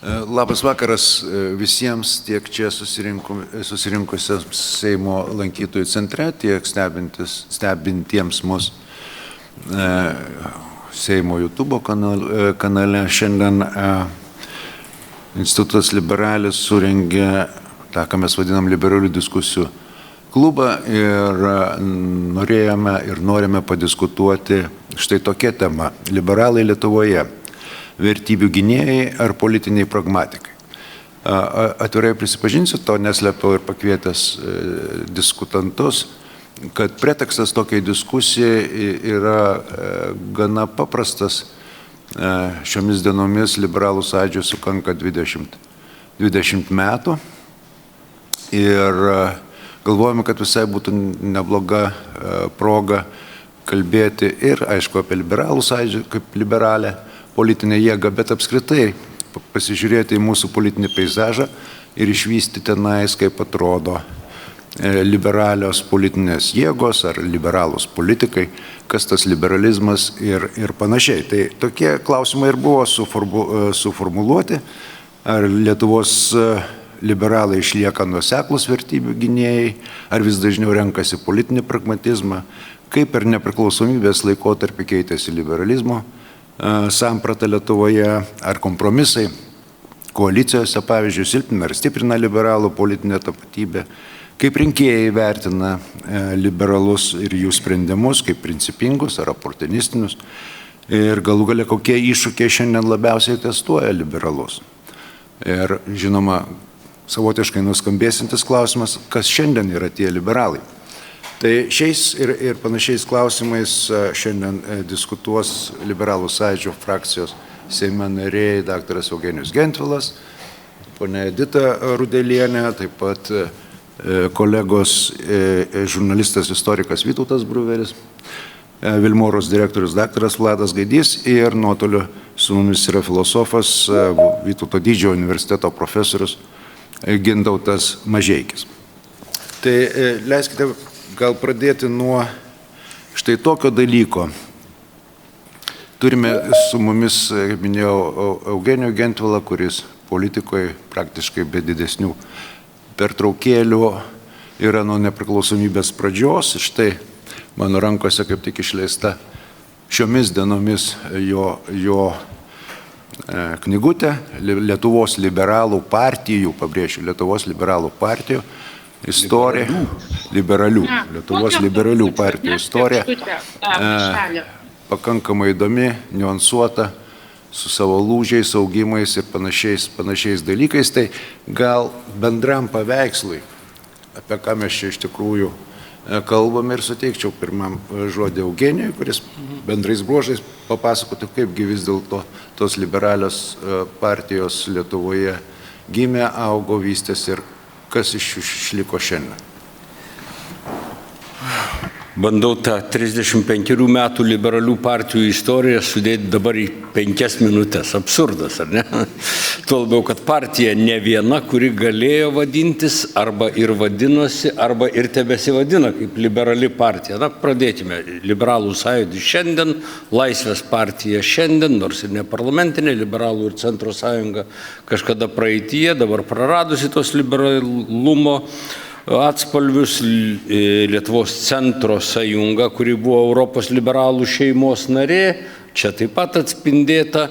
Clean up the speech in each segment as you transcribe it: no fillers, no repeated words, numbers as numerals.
Labas vakaras visiems, tiek čia susirinkusiems Seimo lankytojų centre, tiek stebintiems mus Seimo YouTube kanale. Šiandien Institutas Liberalis surengė tą, ką mes vadinam liberalių diskusijų klubą ir norėjome ir norime padiskutuoti štai tokia tema – liberalai Lietuvoje. Vertybių gynėjai ar politiniai pragmatikai. Atvirai prisipažinsiu, to neslėpiau ir pakvietęs diskutantus, kad pretekstas tokiai diskusijai yra gana paprastas. Šiomis dienomis liberalų sąjūdžiui sukanka 20 metų ir galvojame, kad visai būtų nebloga proga kalbėti ir, aišku, apie liberalų sąjūdžių kaip liberalę politinę jėgą, bet apskritai pasižiūrėti į mūsų politinį peizažą ir išvysti tenais, kaip atrodo liberalios politinės jėgos ar liberalūs politikai, kas tas liberalizmas ir panašiai. Tai tokie klausimai ir buvo suformuluoti, ar Lietuvos liberalai išlieka nuoseklūs vertybių gynėjai, ar vis dažniau renkasi politinį pragmatizmą, kaip per nepriklausomybės laikotarpį keitėsi liberalizmo samprata Lietuvoje, ar kompromisai koalicijose, pavyzdžiui, silpnina ar stiprina liberalų politinę tapatybę, kaip rinkėjai vertina liberalus ir jų sprendimus, kaip principingus ar oportunistinius, ir galų gale kokie iššūkiai šiandien labiausiai testuoja liberalus. Ir žinoma, savotiškai nuskambėsintis klausimas, kas šiandien yra tie liberalai. Tai šiais ir panašiais klausimais šiandien diskutuos Liberalų sąjūdžio frakcijos Seime nariai dr. Eugenijus Gentvilas, ponia Edita Rudelienė, taip pat kolegos žurnalistas istorikas Vytautas Bruveris, Vilmorus direktorius dr. Vladas Gaidys ir nuotoliu su mumis yra filosofas Vytauto Didžiojo universiteto profesorius Gintautas Mažeikis. Tai leiskite gal pradėti nuo štai tokio dalyko. Turime su mumis, kaip minėjau, Eugenijų Gentvilą, kuris politikoje praktiškai be didesnių pertraukėlių yra nuo nepriklausomybės pradžios. Štai mano rankose kaip tik išleista šiomis dienomis jo knygutė Lietuvos liberalų partijų, pabrėšiu, Lietuvos liberalų partijų istorija, Lietuvos liberalių partijų istorija, pakankamai įdomi, niuansuota, su savo lūžiais, augimais ir panašiais dalykais. Tai gal bendram paveikslui, apie ką mes čia iš tikrųjų kalbame, ir suteikčiau pirmam žodį Eugenijui, kuris bendrais bruožais papasakotų, kaipgi vis dėlto tos liberalios partijos Lietuvoje gimė, augo, vystėsi ir kas iš jų išliko šiandien. Bandau tą 35 metų liberalių partijų istoriją sudėti dabar į 5 minutės. Absurdas, ar ne? Tuo labiau, kad partija ne viena, kuri galėjo vadintis arba ir vadinosi, arba ir tebesivadina kaip liberali partija. Na, pradėkime. Liberalų sąjūdį šiandien, Laisvės partija šiandien, nors ir ne parlamentinė, Liberalų ir Centro sąjunga kažkada praeityje, dabar praradusi tos liberalumo atspalvius, Lietuvos Centro sąjunga, kuri buvo Europos liberalų šeimos narė, čia taip pat atspindėta,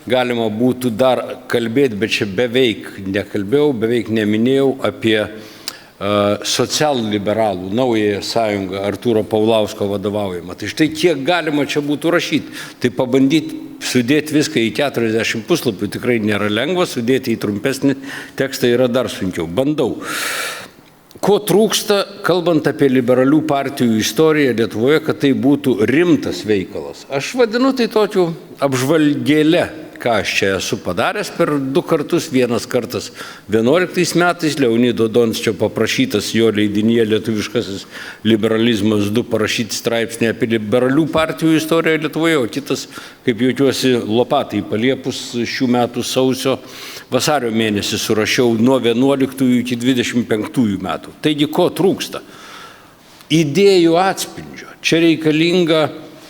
galima būtų dar kalbėti, bet čia beveik nekalbėjau, beveik neminėjau apie socialliberalų naująją sąjungą Artūro Paulausko vadovaujamą. Tai štai kiek galima čia būtų rašyti. Tai pabandyti sudėti viską į 40 puslapių tikrai nėra lengva, sudėti į trumpesnį tekstą yra dar sunkiau. Bandau. Ko trūksta, kalbant apie liberalių partijų istoriją Lietuvoje, kad tai būtų rimtas veikalas? Aš vadinu tai tokiu apžvalgėle, ką aš čia esu padaręs per 2 kartus. Vienas kartas 11 metais Leonido Donskio paprašytas jo leidinyje Lietuviškasis liberalizmas 2 parašyti straipsnį apie liberalių partijų istoriją Lietuvoje, o kitas, kaip jaučiuosi, lopatai paliepus šių metų vasario mėnesį surašiau nuo 11 iki 25 metų. Taigi, ko trūksta? Idėjų atspindžio. Čia reikalinga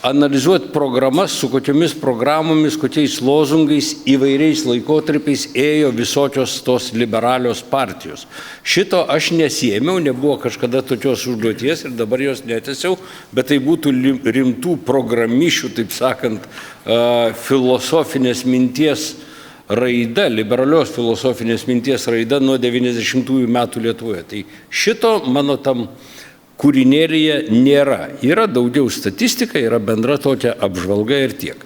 analizuoti programas, su kokiamis programomis, kokiais lozungais įvairiais laikotarpiais ėjo visokios tos liberalios partijos. Šito aš nesiėmiau, nebuvo kažkada tokios užduoties ir dabar jos netęsiau, bet tai būtų rimtų programišių, taip sakant, filosofinės minties raida, liberalios filosofinės minties raida nuo 90-ųjų metų Lietuvoje. Tai šito mano tam kūrinėlyje nėra. Yra daugiau statistika, yra bendra tokia apžvalga ir tiek.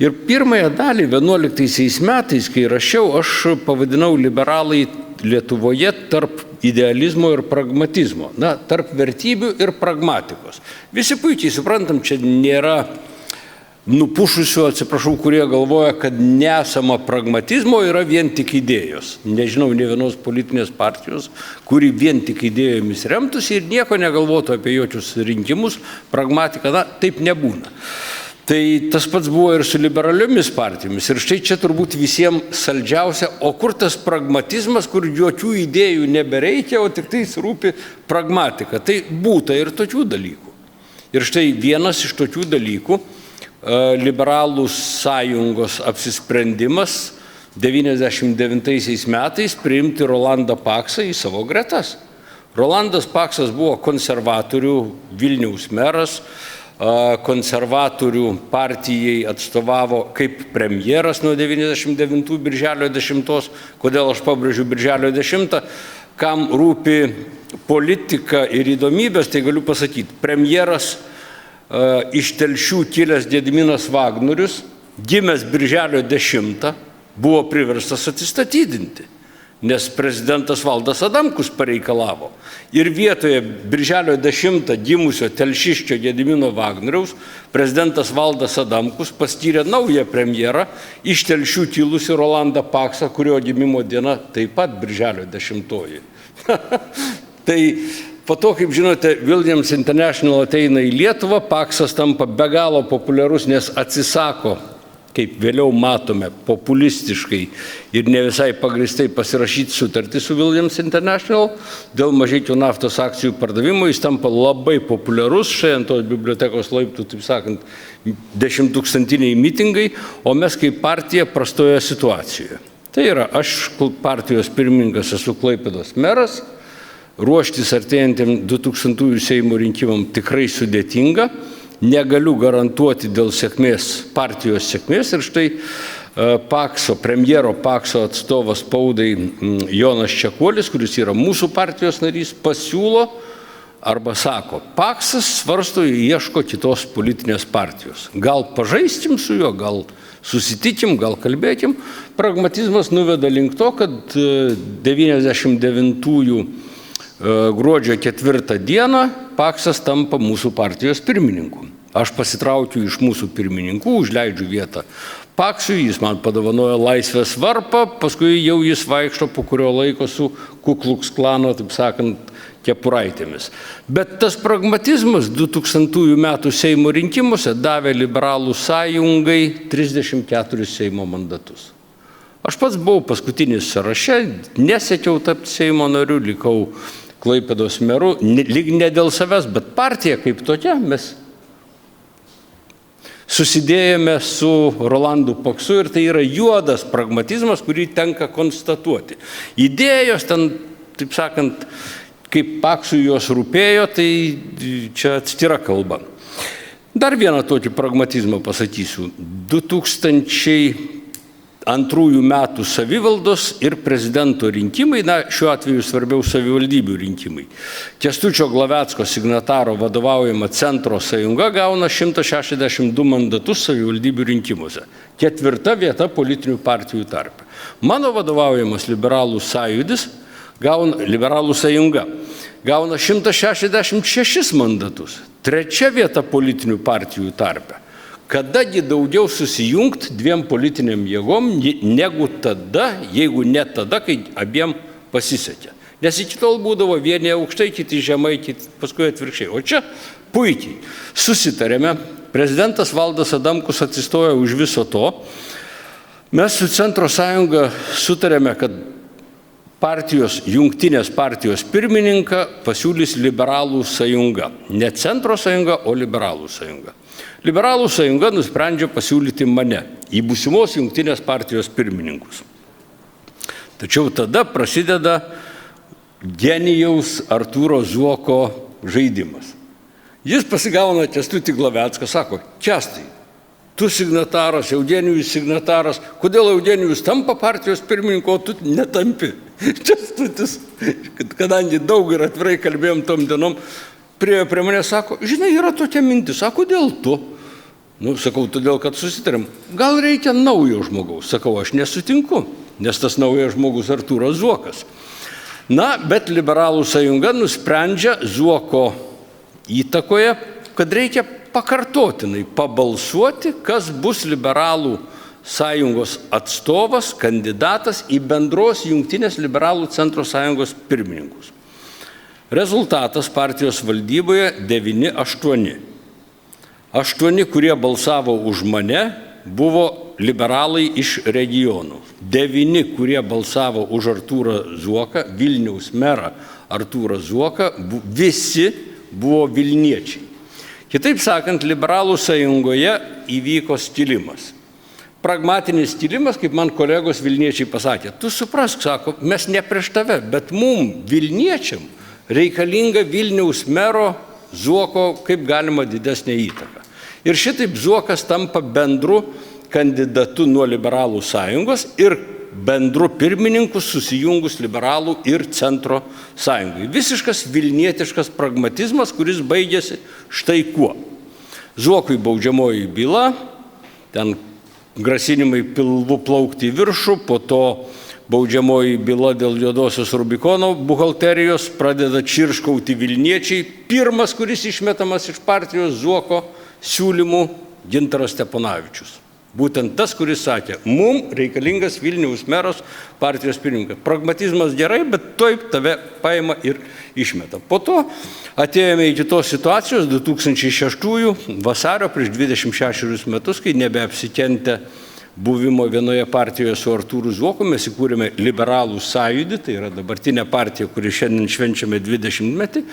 Ir pirmąją dalį 11 metais, kai rašiau, aš pavadinau liberalai Lietuvoje tarp idealizmo ir pragmatizmo. Na, tarp vertybių ir pragmatikos. Visi puikiai suprantam, čia nėra nupušusių, atsiprašau, kurie galvoja, kad nesama pragmatizmo, yra vien tik idėjos. Nežinau ne vienos politinės partijos, kuri vien tik idėjomis remtųsi ir nieko negalvotų apie jokius rinkimus, pragmatiką, na, taip nebūna. Tai tas pats buvo ir su liberaliomis partijomis. Ir štai čia turbūt visiems saldžiausia, o kur tas pragmatizmas, kur jokių idėjų nebereikia, o tik tai rūpi pragmatika. Tai būta ir tokių dalykų. Ir štai vienas iš tokių dalykų, Liberalų sąjungos apsisprendimas 99 metais priimti Rolandą Paksą į savo gretas. Rolandas Paksas buvo konservatorių Vilniaus meras, konservatorių partijai atstovavo kaip premjeras nuo 99 birželio 10. Kodėl aš pabrėžiu birželio 10? Kam rūpi politika ir įdomybės, tai galiu pasakyti, premjeras iš Telšių kilęs Gediminas Vagnorius, gimęs birželio 10, buvo priverstas atsistatydinti, nes prezidentas Valdas Adamkus pareikalavo. Ir vietoje birželio 10 gimusio telšiščio Gedimino Vagnoriaus prezidentas Valdas Adamkus paskyrė naują premjerą iš Telšių kilusį Rolandą Paksą, kurio gimimo diena taip pat birželio 10. Tai po to, kaip žinote, Williams International ateina į Lietuvą, Paksas tampa be galo populiarus, nes atsisako, kaip vėliau matome, populistiškai ir ne visai pagristai pasirašyti sutartį su Williams International dėl mažeikių naftos akcijų pardavimo. Jis tampa labai populiarus, štai ant tos bibliotekos laiptų, taip sakant, 10-tūkstantiniai mitingai, o mes kaip partija prastoje situacijoje. Tai yra, aš partijos pirmininkas esu Klaipėdos meras, ruoštis artėjantiem 2000 Seimo rinkimam tikrai sudėtinga, negaliu garantuoti dėl sėkmės, partijos sėkmės ir štai Pakso, premjero Pakso atstovas spaudai Jonas Čekuolis, kuris yra mūsų partijos narys, pasiūlo arba sako, Paksas svarsto ir ieško kitos politinės partijos. Gal pažaistim su juo, gal susitikim, gal kalbėkim. Pragmatizmas nuveda link to, kad 99 gruodžio 4 dieną Paksas tampa mūsų partijos pirmininku. Aš pasitraukiu iš mūsų pirmininkų, užleidžiu vietą Paksui, jis man padovanojo Laisvės varpą, paskui jau jis vaikšto po kurio laiko su Ku Klux Klano, taip sakant, kepuraitėmis. Bet tas pragmatizmas 2000 metų Seimo rinkimuose davė Liberalų sąjungai 34 Seimo mandatus. Aš pats buvau paskutinis sąraše, nesiekiau tapti Seimo nariu, likau Klaipėdos meru, lyg ne dėl savęs, bet partija kaip tokia, mes susidėjome su Rolandu Paksu ir tai yra juodas pragmatizmas, kurį tenka konstatuoti. Idėjos ten, taip sakant, kaip Paksui jos rūpėjo, tai čia atskira kalba. Dar vieną tokį pragmatizmą pasakysiu. 2002 metų savivaldos ir prezidento rinkimai, na, šiuo atveju svarbiau savivaldybių rinkimai. Kęstučio Glavecko signataro vadovaujama Centro sąjunga gauna 162 mandatus savivaldybių rinkimuose. 4. vieta politinių partijų tarpe. Mano vadovaujamas Liberalų sąjūdis, Liberalų sąjunga, gauna 166 mandatus. 3. vieta politinių partijų tarpe. Kadagi daugiau susijungti dviem politiniam jėgom negu tada, jeigu ne tada, kai abiem pasisekė. Nes iki tol būdavo vieni aukštai, kiti žemai, paskui atvirkščiai. O čia puikiai susitarėme, prezidentas Valdas Adamkus atsistojo už viso to. Mes su Centro sąjunga sutarėme, kad jungtinės partijos pirmininką pasiūlys Liberalų sąjunga. Ne Centro sąjunga, o Liberalų sąjunga. Liberalų sąjunga nusprendžia pasiūlyti mane į būsimos jungtinės partijos pirmininkus. Tačiau tada prasideda genijaus Artūro Zuoko žaidimas. Jis pasigauna Kęstutį Glavecką, sako, Kęstai, tu signataras, Eugenijus signataras, kodėl Eugenijus tampa partijos pirmininku, o tu netampi? Kęstutis, kadangi daug ir atvirai kalbėjom tom dienom, prie mane sako, žinai, yra tokia mintis, sako, kodėl tu? Nu, sakau, todėl, kad susitarėm, gal reikia naujo žmogaus. Sakau, aš nesutinku, nes tas naujas žmogus Artūras Zuokas. Na, bet Liberalų sąjunga nusprendžia Zuoko įtakoje, kad reikia pakartotinai pabalsuoti, kas bus Liberalų sąjungos atstovas, kandidatas į bendros jungtinės Liberalų centro sąjungos pirmininkus. Rezultatas partijos valdyboje 9-8. 8, kurie balsavo už mane, buvo liberalai iš regionų. 9, kurie balsavo už Artūrą Zuoką, Vilniaus merą Artūrą Zuoką, visi buvo Vilniečiai. Kitaip sakant, Liberalų sąjungoje įvyko skilimas. Pragmatinis skilimas, kaip man kolegos Vilniečiai pasakė, tu suprask, sako, mes ne prieš tave, bet mum, Vilniečiam, reikalinga Vilniaus mero Zuoko kaip galima didesnė įtaka. Ir šitaip Zuokas tampa bendru kandidatu nuo Liberalų sąjungos ir bendru pirmininku susijungus Liberalų ir centro sąjungai. Visiškas vilnietiškas pragmatizmas, kuris baigėsi štai kuo. Zuokui baudžiamoji byla, ten grasinimai pilvu plaukti į viršų, po to baudžiamoji byla dėl juodosios Rubikono buhalterijos, pradeda čirškauti Vilniečiai. Pirmas, kuris išmetamas iš partijos Zuoko siūlymų, Gintaras Steponavičius. Būtent tas, kuris sakė, mum reikalingas Vilniaus meras partijos pirmininkas. Pragmatizmas gerai, bet taip tave paima ir išmeta. Po to atėjome iki tos situacijos 2006 vasario prieš 26 metus, kai nebeapsikentę buvimo vienoje partijoje su Artūru Zuoku, mes įkūrėme Liberalų sąjūdį, tai yra dabartinė partija, kuri šiandien švenčiame 20-metį.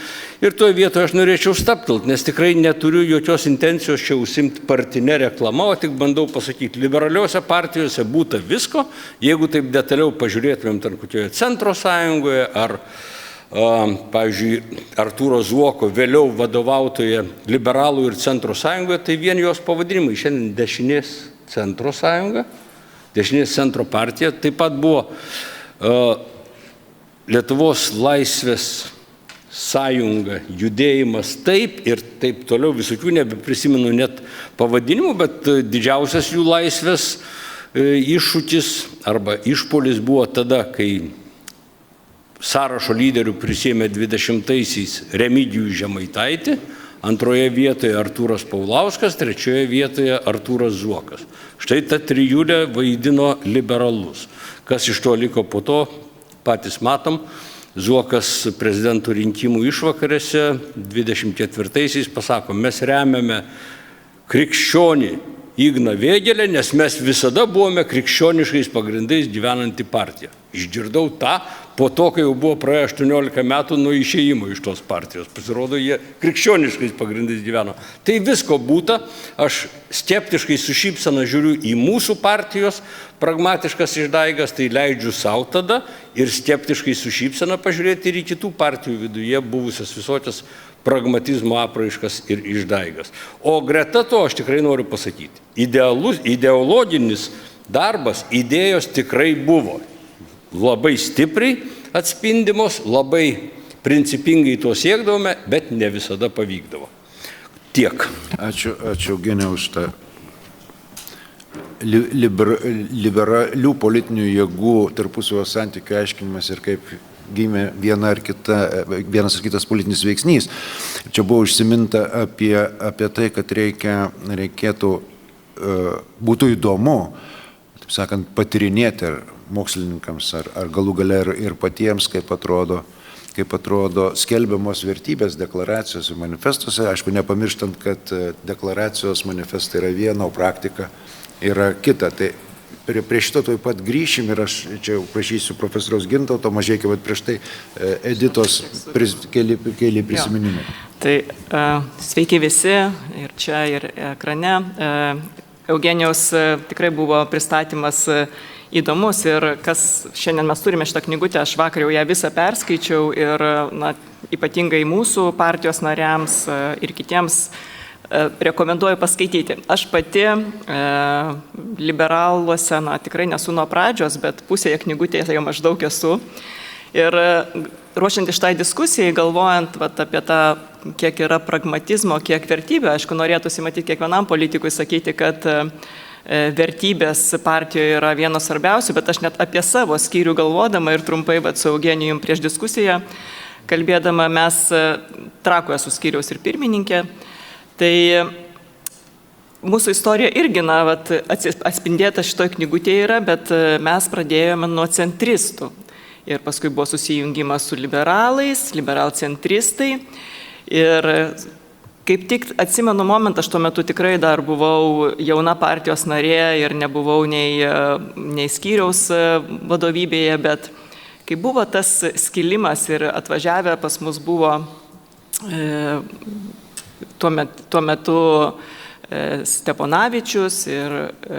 Ir toje vietoje aš norėčiau stabtelti, nes tikrai neturiu jokios intencijos čia užsimti partinę reklamą, o tik bandau pasakyti, liberaliuose partijose būta visko, jeigu taip detaliau pažiūrėtumėm ten kokioje centro sąjungoje ar pavyzdžiui, Artūro Zuoko vėliau vadovautoje Liberalų ir centro sąjungoje, tai vien jos pavadinimai šiandien Dešinės centro sąjunga, Dešinės centro partija, taip pat buvo Lietuvos laisvės sąjunga, judėjimas taip ir taip toliau, visokių nebeprisimenu net pavadinimų, bet didžiausias jų laisvės iššūkis arba išpuolis buvo tada, kai sąrašo lyderių prisėmė 20-aisiais Remigijų Žemaitaitį, antroje vietoje Artūras Paulauskas, trečioje vietoje Artūras Zuokas. Štai ta trijulė vaidino liberalus. Kas iš to liko po to, patys matom. Zuokas prezidentų rinkimų išvakarėse 24-aisiais pasako, mes remiame krikščionį Igną Vėgėlę, nes mes visada buvome krikščioniškais pagrindais gyvenanti partija. Išgirdau tą po to, kai jau buvo praėję 18 metų nuo išėjimo iš tos partijos. Pasirodo, jie krikščioniškais pagrindais gyveno. Tai visko būta, aš skeptiškai su šypsena žiūriu į mūsų partijos pragmatiškas išdaigas, tai leidžiu savo tada ir skeptiškai su šypsena pažiūrėti ir į kitų partijų viduje buvusias visokias pragmatizmo apraiškas ir išdaigas. O greta to aš tikrai noriu pasakyti, ideologinis darbas, idėjos tikrai buvo labai stipriai atspindimos, labai principingai to siekdavome, bet ne visada pavykdavo. Tiek. Ačiū Eugenijau už tą liberalių politinių jėgų tarpusavio santykių aiškinimas ir kaip gimė vienas ar kitas politinis veiksnys. Čia buvo užsiminta apie tai, kad reikėtų, būtų įdomu, taip sakant, patyrinėti ar mokslininkams ar galų gale ir patiems, kaip atrodo skelbiamos vertybės deklaracijos ir manifestuose. Aišku, nepamirštant, kad deklaracijos manifestai yra viena, o praktika yra kita. Tai prie šito taip pat grįšim ir aš čia prašysiu profesoriaus Gintauto Mažeikio, bet prieš tai Editos keli prisiminimai. Tai sveiki visi ir čia, ir ekrane. Eugenijaus tikrai buvo pristatymas įdomus ir kas šiandien mes turime šitą knygutę, aš vakar jau ją visą perskaičiau ir ypatingai mūsų partijos nariams ir kitiems rekomenduoju paskaityti. Aš pati liberaluose, tikrai nesu nuo pradžios, bet pusėje knygutėje jau maždaug esu. Ir ruošiant iš tai diskusijai, galvojant apie tą, kiek yra pragmatizmo, kiek vertybė, aišku, norėtųsi matyti kiekvienam politikui sakyti, kad vertybės partijoje yra vienos svarbiausių, bet aš net apie savo skyrių galvodama ir trumpai su Eugenijum prieš diskusiją kalbėdama, mes Trakoje su skyriaus ir pirmininkė. Tai mūsų istorija irgi atspindėta šitoj knygutėje yra, bet mes pradėjome nuo centristų. Ir paskui buvo susijungimas su liberalais, liberalcentristai. Ir kaip tik atsimenu momentą, aš tuo metu tikrai dar buvau jauna partijos narė ir nebuvau nei skyriaus vadovybėje, bet kai buvo tas skilimas ir atvažiavę pas mus buvo tuo metu Steponavičius ir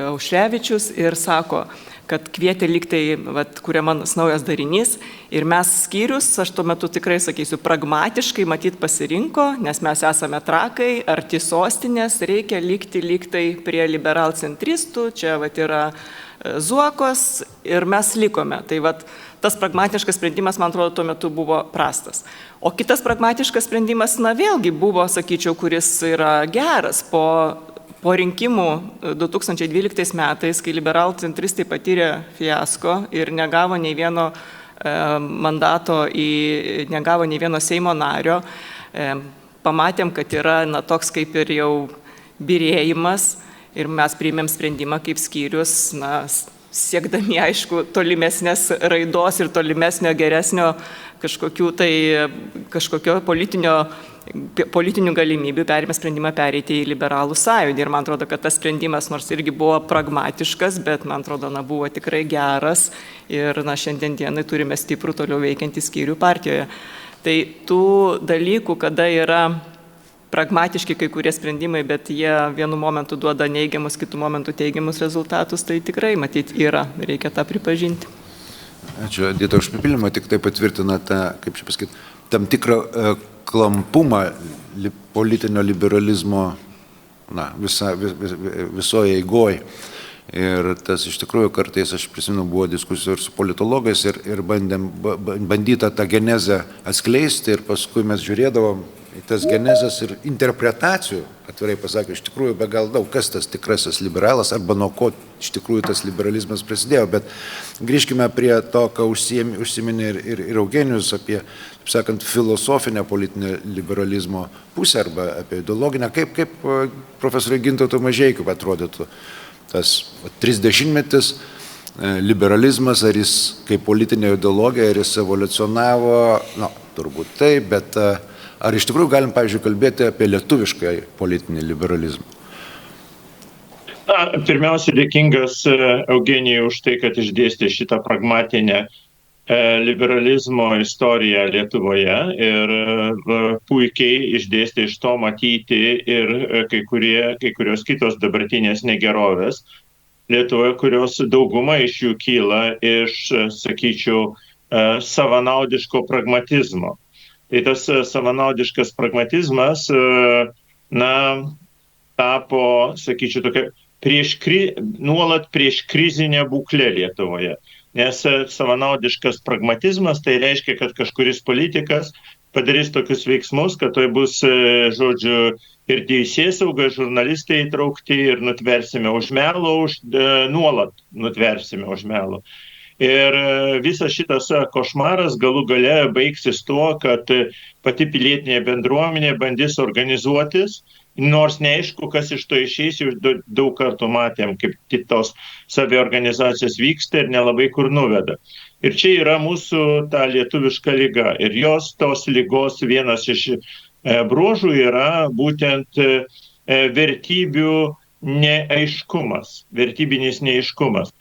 Aušrevičius ir sako, kad kvietė lygtai, kuriamas naujas darinys ir mes skyrius, aš tuo metu tikrai sakysiu, pragmatiškai matyt pasirinko, nes mes esame Trakai, arti sostinės, reikia likti lygtai prie liberalcentristų, čia yra Zuokos ir mes likome. Tai tas pragmatiškas sprendimas, man atrodo, tuo metu buvo prastas. O kitas pragmatiškas sprendimas, vėlgi buvo, sakyčiau, kuris yra geras po rinkimų 2012 metais, kai liberalcentristai patyrė fiasko ir negavo nei vieno mandato, negavo nei vieno Seimo nario, pamatėm, kad yra toks kaip ir jau birėjimas ir mes priėmėm sprendimą kaip skyrius, siekdami, aišku, tolimesnės raidos ir tolimesnio geresnio kažkokio politinių galimybių perėmė sprendimą pereiti į liberalų sąjūdį. Ir man atrodo, kad tas sprendimas nors irgi buvo pragmatiškas, bet man atrodo, buvo tikrai geras ir šiandien dienai turime stiprų toliau veikiantį skyrių partijoje. Tai tų dalykų, kada yra pragmatiški kai kurie sprendimai, bet jie vienu momentu duoda neigiamus, kitų momentų teigiamus rezultatus, tai tikrai matyt yra, reikia tą pripažinti. Ačiū, Edita, už papildymą, tik tai patvirtina kaip čia pasakyti, tam tikrą klampumą politinio liberalizmo visoje eigoje. Ir tas iš tikrųjų kartais, aš prisimenu, buvo diskusijų ir su politologais ir bandyta tą genezę atskleisti ir paskui mes žiūrėdavom į tas genezės ir interpretacijų, atvirai pasakė, iš tikrųjų be gal daug, kas tas tikrasis liberalas arba nuo ko iš tikrųjų tas liberalizmas prasidėjo. Bet grįžkime prie to, ką užsiminė ir Eugenijus apie, taip sakant, filosofinę politinę liberalizmo pusę arba apie ideologinę. Kaip profesoriui Gintautui Mažeikiui atrodytų tas 30-metis liberalizmas, ar jis kaip politinė ideologija, ar jis evoliucionavo, turbūt taip, bet ar iš tikrųjų galim, pavyzdžiui, kalbėti apie lietuvišką politinį liberalizmą? Pirmiausia, dėkingas Eugenijui už tai, kad išdėstė šitą pragmatinę liberalizmo istoriją Lietuvoje ir puikiai išdėstė iš to matyti ir kai kurios kitos dabartinės negerovės Lietuvoje, kurios dauguma iš jų kyla iš, sakyčiau, savanaudiško pragmatizmo. Tai tas savanaudiškas pragmatizmas, tapo, sakyčiau, tokia nuolat prieš krizinę būklę Lietuvoje. Nes savanaudiškas pragmatizmas tai reiškia, kad kažkuris politikas padarys tokius veiksmus, kad tai bus, žodžiu, ir teisėsauga, žurnalistai įtraukti ir nutversime už melo, nuolat nutversime už melo. Ir visas šitas košmaras galų gale baigsis tuo, kad pati pilietinė bendruomenė bandys organizuotis, nors neaišku, kas iš to išeis, jau daug kartų matėm, kaip tos saviorganizacijos vyksta ir nelabai kur nuveda. Ir čia yra mūsų ta lietuviška liga. Ir tos ligos vienas iš bruožų yra būtent vertybių neaiškumas, vertybinis neaiškumas.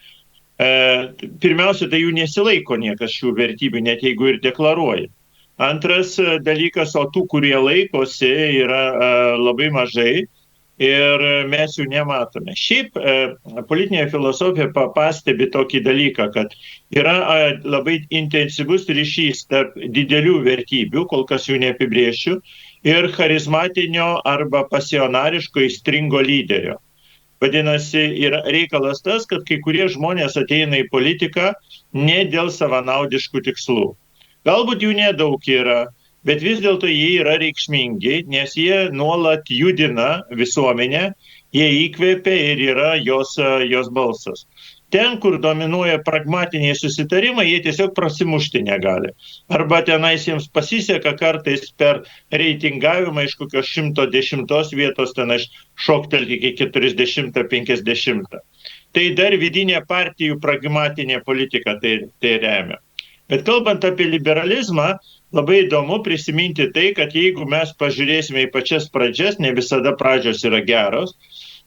Pirmiausia, tai jų nesilaiko niekas šių vertybių, net jeigu ir deklaruoja. Antras dalykas, o tų, kurie laikosi, yra labai mažai ir mes jų nematome. Šiaip politinė filosofija pastebi tokį dalyką, kad yra labai intensyvus ryšys tarp didelių vertybių, kol kas jų neapibrėšiu, ir charizmatinio arba pasionariško įstringo lyderio. Vadinasi, yra reikalas tas, kad kai kurie žmonės ateina į politiką ne dėl savanaudiškų tikslų. Galbūt jų nedaug yra, bet vis dėlto jie yra reikšmingi, nes jie nuolat judina visuomenę, jie įkvėpia ir yra jos balsas. Ten, kur dominuoja pragmatiniai susitarimai, jie tiesiog prasimušti negali. Arba tenais jiems pasiseka kartais per reitingavimą iš kokios 110 vietos tenais šoktelti iki 40-50. Tai dar vidinė partijų pragmatinė politika tai remia. Bet kalbant apie liberalizmą, labai įdomu prisiminti tai, kad jeigu mes pažiūrėsime į pačias pradžias, ne visada pradžios yra geros,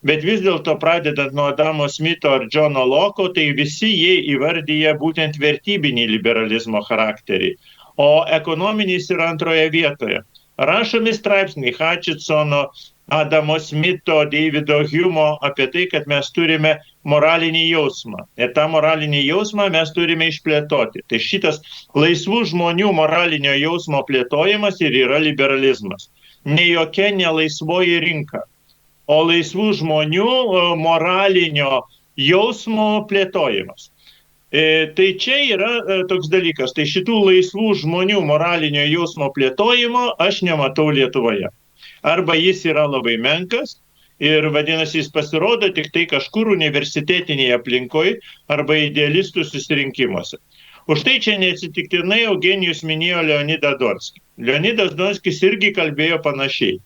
bet vis dėlto pradedant nuo Adamo Smito ar Džono Loko, tai visi jie įvardyja būtent vertybinį liberalizmo charakterį, o ekonominis yra antroje vietoje. Rašomi straipsniai Hutchinsono, Adamo Smito, Davido Humo apie tai, kad mes turime moralinį jausmą. Ir tą moralinį jausmą mes turime išplėtoti. Tai šitas laisvų žmonių moralinio jausmo plėtojimas ir yra liberalizmas. Ne jokia nelaisvoji rinka, o laisvų žmonių moralinio jausmo plėtojimas. Tai čia yra toks dalykas. Tai šitų laisvų žmonių moralinio jausmo plėtojimo aš nematau Lietuvoje. Arba jis yra labai menkas ir vadinasi jis pasirodo tik tai kažkur universitetinėje aplinkoje arba idealistų susirinkimuose. Už tai čia neatsitiktinai Eugenijus minėjo Leonidą Donskį. Leonidas Donskis irgi kalbėjo panašiai.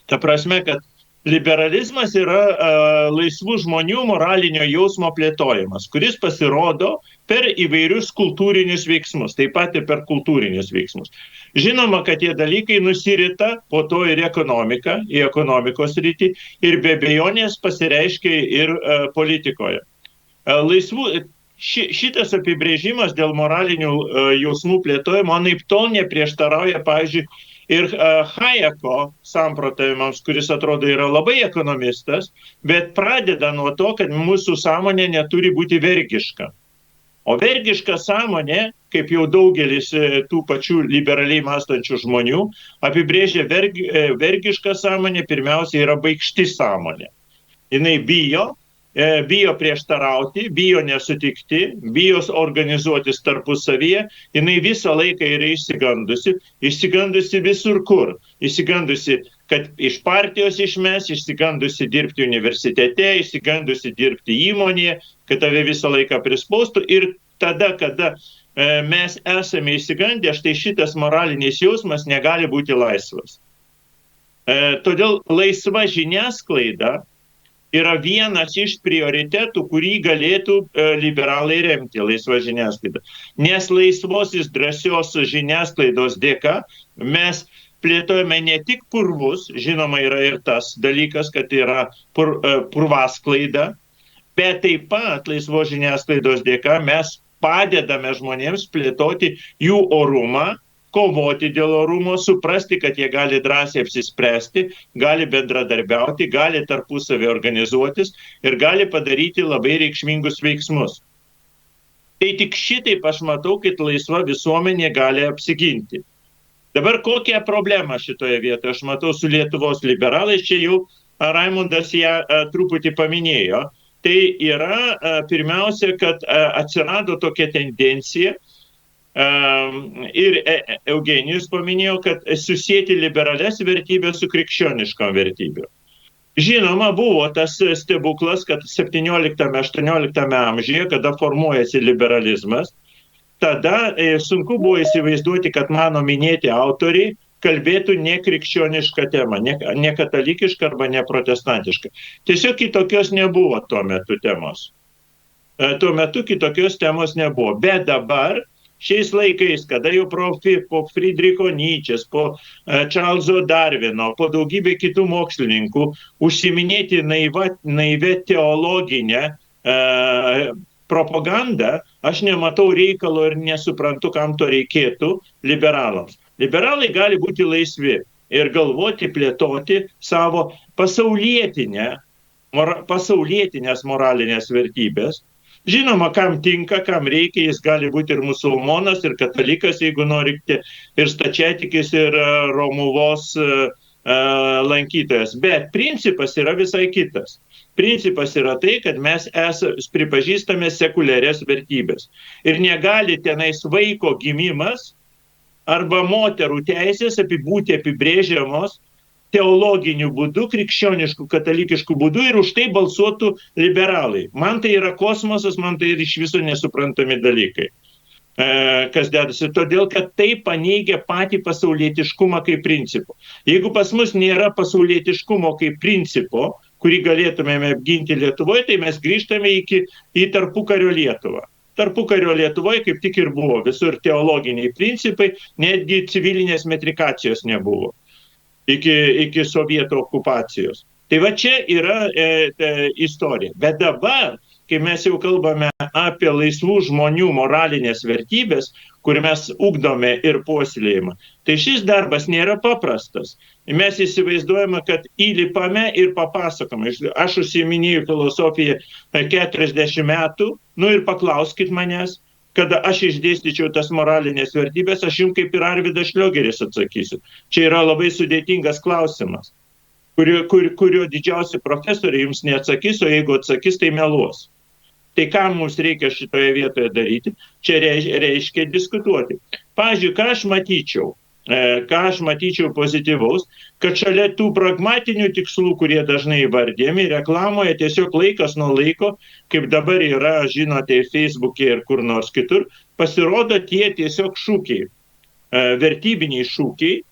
Ta prasme, kad liberalizmas yra laisvų žmonių moralinio jausmo plėtojimas, kuris pasirodo per įvairius kultūrinius veiksmus, taip pat ir per kultūrinius veiksmus. Žinoma, kad tie dalykai nusirita po to ir ekonomika, į ekonomikos rytį ir be abejonės pasireiškia ir politikoje. Šitas apibrėžimas dėl moralinių jausmų plėtojimo anaiptol neprieštarauja, pavyzdžiui, ir Hayeko samprotavimams, kuris atrodo yra labai ekonomistas, bet pradeda nuo to, kad mūsų sąmonė neturi būti vergiška. O vergiška sąmonė, kaip jau daugelis tų pačių liberaliai mąstančių žmonių, apibrėžia vergišką sąmonę, pirmiausia yra baikšti sąmonė. Jinai bijo prieštarauti, bijo nesutikti, bijo organizuotis tarpusavyje, jinai visą laiką yra išsigandusi visur kur. Išsigandusi, kad iš partijos išmes, išsigandusi dirbti universitete, išsigandusi dirbti įmonėje, kad tave visą laiką prispaustų ir tada, kada mes esame išsigandę, štai šitas moralinis jausmas negali būti laisvas. Todėl laisva žiniasklaida yra vienas iš prioritetų, kurį galėtų liberalai remti, laisva žiniasklaida. Nes laisvosios drąsios žiniasklaidos dėka mes plėtojame ne tik purvus, žinoma yra ir tas dalykas, kad yra purvasklaida, bet taip pat laisvos žiniasklaidos dėka mes padedame žmonėms plėtoti jų orumą, kovoti dėl orumo, suprasti, kad jie gali drąsiai apsispręsti, gali bendradarbiauti, gali tarpusavį organizuotis ir gali padaryti labai reikšmingus veiksmus. Tai tik šitaip aš matau, kad laisva visuomenė gali apsiginti. Dabar kokią problemą šitoje vietoje aš matau su Lietuvos liberalais, čia jau Raimundas ją truputį paminėjo. Tai yra pirmiausia, kad atsirado tokia tendencija, ir Eugenijus paminėjo, kad susieti liberales vertybės su krikščioniškom vertybėm. Žinoma, buvo tas stebuklas, kad 17-18 amžiuje, kada formuojasi liberalizmas, tada sunku buvo įsivaizduoti, kad mano minėti autoriai kalbėtų ne krikščionišką temą, ne katalikišką arba ne protestantišką. Tiesiog kitokios nebuvo tuo metu temos. Tuo metu kitokios temos nebuvo. Bet dabar šiais laikais, kada jau po Friedricho Nyčės, po Čarlzo Darvino, po daugybė kitų mokslininkų užsiminėti naivę teologinę propaganda, aš nematau reikalo ir nesuprantu, kam to reikėtų liberalams. Liberalai gali būti laisvi ir galvoti, plėtoti savo pasaulietinės moralinės vertybės. Žinoma, kam tinka, kam reikia, jis gali būti ir musulmonas, ir katalikas, jeigu norite, ir stačiatikis, ir Romuvos lankytojas. Bet principas yra visai kitas. Principas yra tai, kad mes pripažįstame sekuliarias vertybės. Ir negali tenais vaiko gimimas arba moterų teisės būti apibrėžiamos teologiniu būdu, krikščionišku, katalikišku būdu ir už tai balsuotų liberalai. Man tai yra kosmosas, man tai ir iš viso nesuprantami dalykai, kas dedasi. Todėl, kad tai paneigia patį pasaulietiškumą kaip principą. Jeigu pas mus nėra pasaulietiškumo kaip principo, kurį galėtumėme apginti Lietuvoje, tai mes grįžtame į tarpukario Lietuvą. Tarpukario Lietuvoje kaip tik ir buvo visur teologiniai principai, netgi civilinės metrikacijos nebuvo iki sovietų okupacijos. Tai va čia yra istorija. Bet dabar, kai mes jau kalbame apie laisvų žmonių moralinės vertybės, kur mes ugdome ir puoselėjimą, tai šis darbas nėra paprastas. Mes įsivaizduojame, kad įlipame ir papasakome. Aš užsiiminėjau filosofiją 40 metų, ir paklauskit manęs, kada aš išdėstyčiau tas moralinės vertybės, aš jums kaip ir Arvydas Šliogeris atsakysiu. Čia yra labai sudėtingas klausimas, kurio didžiausi profesoriai jums neatsakys, o jeigu atsakys, tai meluos. Tai ką mums reikia šitoje vietoje daryti? Čia reiškia diskutuoti. Pavyzdžiui, ką aš matyčiau pozityvaus, kad šalia tų pragmatinių tikslų, kurie dažnai įvardėmi, reklamoje tiesiog laikas nuo laiko, kaip dabar yra, žinote, Facebook'e ir kur nors kitur, pasirodo tie tiesiog šūkiai, vertybiniai šūkiai,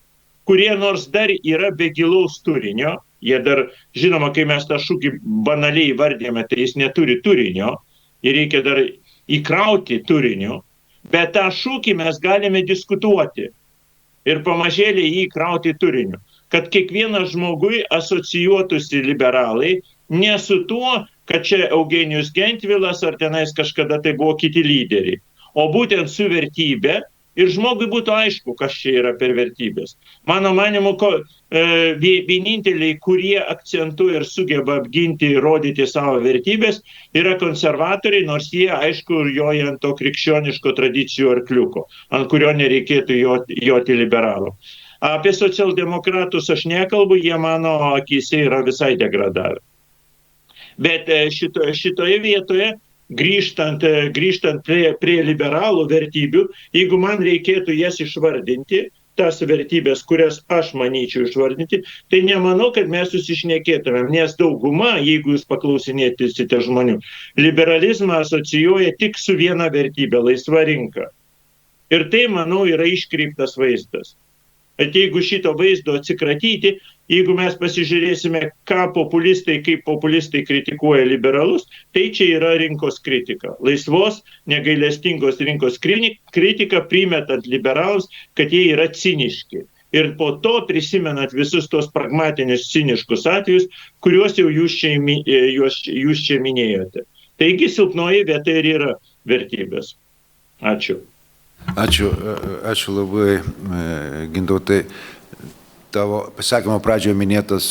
kurie nors dar yra be gilaus turinio, jie dar, žinoma, kai mes tą šūkį banaliai įvardėme, tai jis neturi turinio, ir reikia dar įkrauti turiniu, bet tą šūkį mes galime diskutuoti. Ir pamažėliai jį įkrauti turiniu, kad kiekvienas žmogui asocijuotųsi liberalai ne su tuo, kad čia Eugenijus Gentvilas ar tenais kažkada tai buvo kiti lyderiai, o būtent su vertybė ir žmogui būtų aišku, kas čia yra per vertybės. Mano manimu, vieninteliai, kurie akcentuoja ir sugeba apginti ir rodyti savo vertybės, yra konservatoriai, nors jie, aišku, joja ant to krikščioniško tradicijų arkliuko, ant kurio nereikėtų joti liberalų. Apie socialdemokratus aš nekalbu, jie mano akyse yra visai degradavę. Bet šitoje vietoje, grįžtant prie liberalų vertybių, jeigu man reikėtų jas išvardinti, tas vertybės, kurias aš manyčiau išvardinti, tai nemanau, kad mes susišnekėtumėm, nes dauguma, jeigu jūs paklausinėsite žmonių, liberalizmą asocijuoja tik su viena vertybė, laisva rinka. Ir tai, manau, yra iškreiptas vaizdas. Bet jeigu šito vaizdo atsikratyti, jeigu mes pasižiūrėsime, kaip populistai kritikuoja liberalus, tai čia yra rinkos kritika. Laisvos, negailestingos rinkos kritika, primetant liberalus, kad jie yra ciniški. Ir po to prisimenat visus tos pragmatinius ciniškus atvejus, kuriuos jau jūs čia minėjote. Taigi silpnoji vieta ir yra vertybės. Ačiū. Ačiū labai, Gintautai. Tavo pasakymo pradžioje minėtas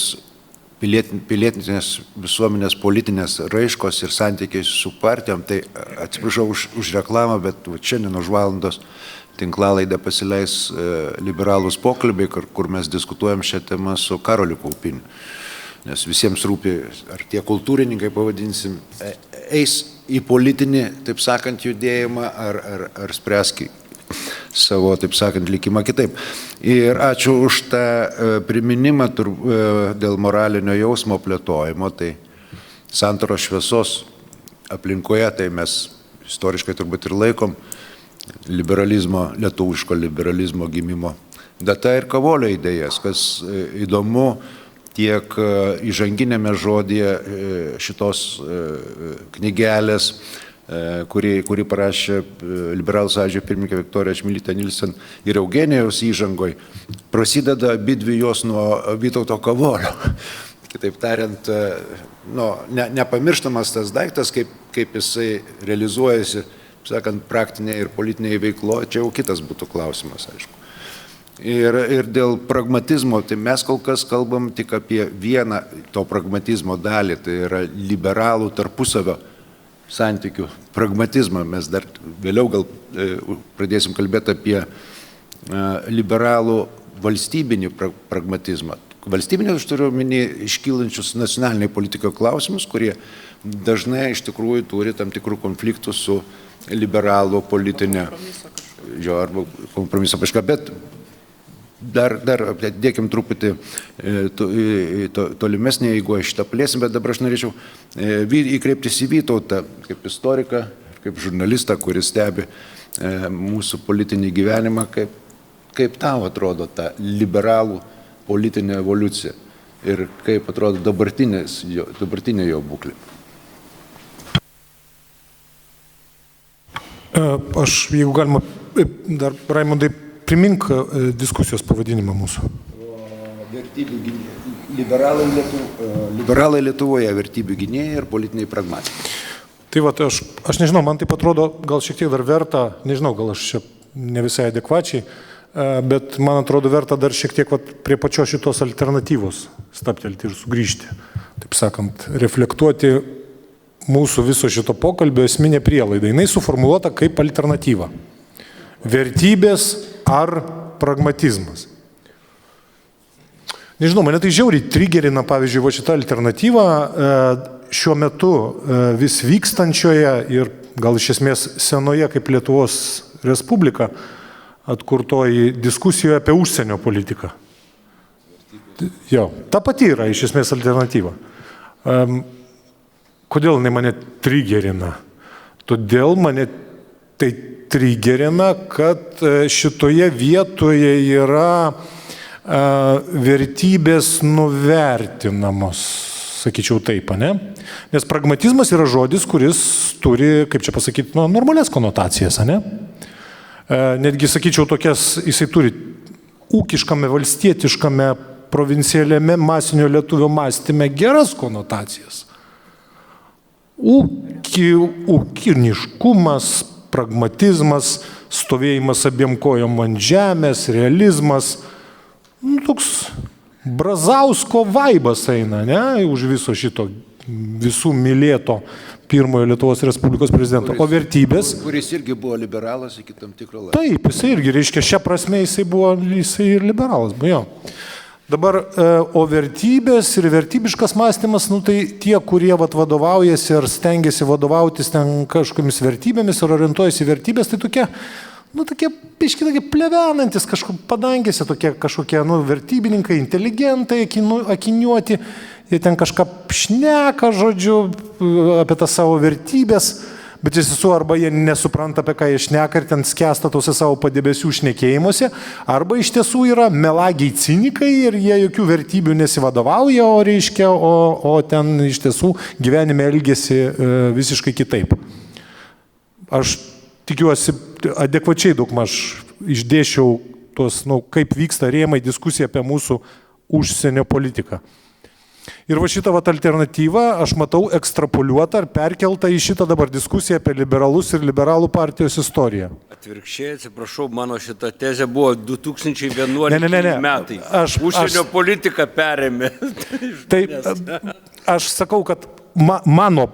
pilietinės visuomenės politinės raiškos ir santykiai su partijom, tai atsiprašau už reklamą, bet šiandien už valandos tinklalaidę pasileis liberalūs pokalbiai, kur mes diskutuojam šią temą su Karoliu Kaupiniu. Nes visiems rūpi, ar tie kultūrininkai, pavadinsim, eis į politinį, taip sakant, judėjimą, ar spręs savo, taip sakant, likimą kitaip. Ir ačiū už tą priminimą dėl moralinio jausmo plėtojimo. Tai santaros šviesos aplinkoje, tai mes istoriškai turbūt ir laikom lietuviško liberalizmo gimimo data ir Kavolio idėjas, kas įdomu, tiek įžanginėme žodyje šitos knygelės, kuri parašė Liberalų sąjūdžio pirmininkė Viktorija Čmilytė Nilsen ir Eugenijaus įžangoj, prasideda abidvi jos nuo Vytauto Kavolio. Kitaip tariant, nepamirštamas tas daiktas, kaip jisai realizuojasi, sakant, praktinėje ir politinėje veikloje, čia jau kitas būtų klausimas, aišku. Ir dėl pragmatizmo, tai mes kol kas kalbam tik apie vieną to pragmatizmo dalį, tai yra liberalų tarpusavio santykių pragmatizmą. Mes dar vėliau gal pradėsim kalbėti apie liberalų valstybinį pragmatizmą. Valstybinį, aš turiu omeny, iškylančius nacionaliniai politiko klausimus, kurie dažnai iš tikrųjų turi tam tikrų konfliktų su liberalų politinė arba kompromiso kažką, bet dar dėkim truputį tolimesnį, jeigu aš šitą plėsim, bet dabar aš norėčiau įkreiptis į Vytautą kaip istoriką, kaip žurnalistą, kuris stebi mūsų politinį gyvenimą, kaip tau atrodo ta liberalų politinė evoliucija ir kaip atrodo dabartinė jo būklė. Aš, jeigu galima, dar Raimondai, primink diskusijos pavadinimą mūsų. Liberalai Lietuvoje, vertybių gynėjai ir politiniai pragmatikai. Tai va, aš nežinau, man taip atrodo, gal šiek tiek dar verta, nežinau, gal aš čia ne visai adekvačiai, bet man atrodo verta dar šiek tiek prie pačios šitos alternatyvos staptelti ir sugrįžti. Taip sakant, reflektuoti mūsų viso šito pokalbio esminė prielaida. Jinai suformuoluota kaip alternatyva. Vertybės ar pragmatizmas. Nežinau, mane tai žiauriai trigerina, pavyzdžiui, va šita alternatyva šiuo metu vis vykstančioje ir gal iš esmės senoje kaip Lietuvos Respublika atkurtoji diskusijoje apie užsienio politiką. Jo, ta pati yra iš esmės alternatyva. Kodėl jinai mane trigerina? Todėl mane tai trigerina, kad šitoje vietoje yra vertybės nuvertinamos, sakyčiau taip, ne? Nes pragmatizmas yra žodis, kuris turi, kaip čia pasakyti, normalias konotacijas, ne? Netgi, sakyčiau, tokias, jisai turi ūkiškame, valstietiškame, provincialiame masinio lietuvio mąstyme geras konotacijas. Ūkiniškumas, pragmatizmas, stovėjimas abiem kojom ant žemės, realizmas, toks Brazausko vaibas eina, ne, už viso šito visų mylėto pirmojo Lietuvos Respublikos prezidento. O vertybės... Kuris irgi buvo liberalas iki tam tikro laiko. Taip, jisai irgi, reiškia, šią prasme jisai ir liberalas, jo. Dabar, o vertybės ir vertybiškas mąstymas, tai tie, kurie vadovaujasi ar stengiasi vadovautis ten kažkokiamis vertybėmis ar orientuojasi į vertybės, tai tokie biški tokie plevenantis kažkur padangėse, tokie kažkokie vertybininkai, inteligentai, akiniuoti, jie ten kažką šneka, žodžiu, apie tas savo vertybės, bet iš tiesų arba jie nesupranta, apie ką jie šneka ir ten skęsta tose savo padebesių šnekėjimuose, arba iš tiesų yra melagiai cinikai ir jie jokių vertybių nesivadovauja, o ten iš tiesų gyvenime elgėsi visiškai kitaip. Aš tikiuosi, adekvačiai daugmaž išdėšiau tos, kaip vyksta rėmai diskusija apie mūsų užsienio politiką. Ir va šitą alternatyvą aš matau ekstrapoliuotą ar perkeltą į šitą dabar diskusiją apie liberalus ir liberalų partijos istoriją. Atvirkščiai, atsiprašau, mano šita tezė buvo 2011 metai. Užsienio politiką perėmė. Taip, aš sakau, kad mano,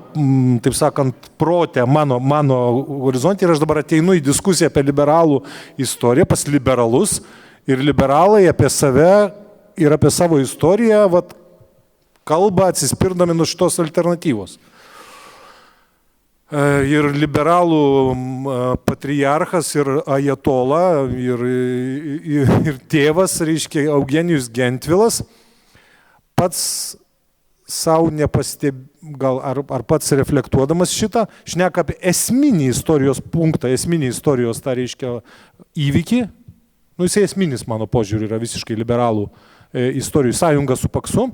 taip sakant, protė, mano horizontė ir aš dabar ateinu į diskusiją apie liberalų istoriją pas liberalus ir liberalai apie save ir apie savo istoriją, kalba atsispirdami nuo šitos alternatyvos. Ir liberalų patriarchas ir ajatola ir tėvas, reiškia, Eugenijus Gentvilas, pats savo gal ar pats reflektuodamas šitą, šneka apie esminį istorijos punktą, esminį istorijos, tą reiškia, įvykį. Jisai esminis, mano požiūrį, yra visiškai liberalų istorijų sąjunga su Paksu.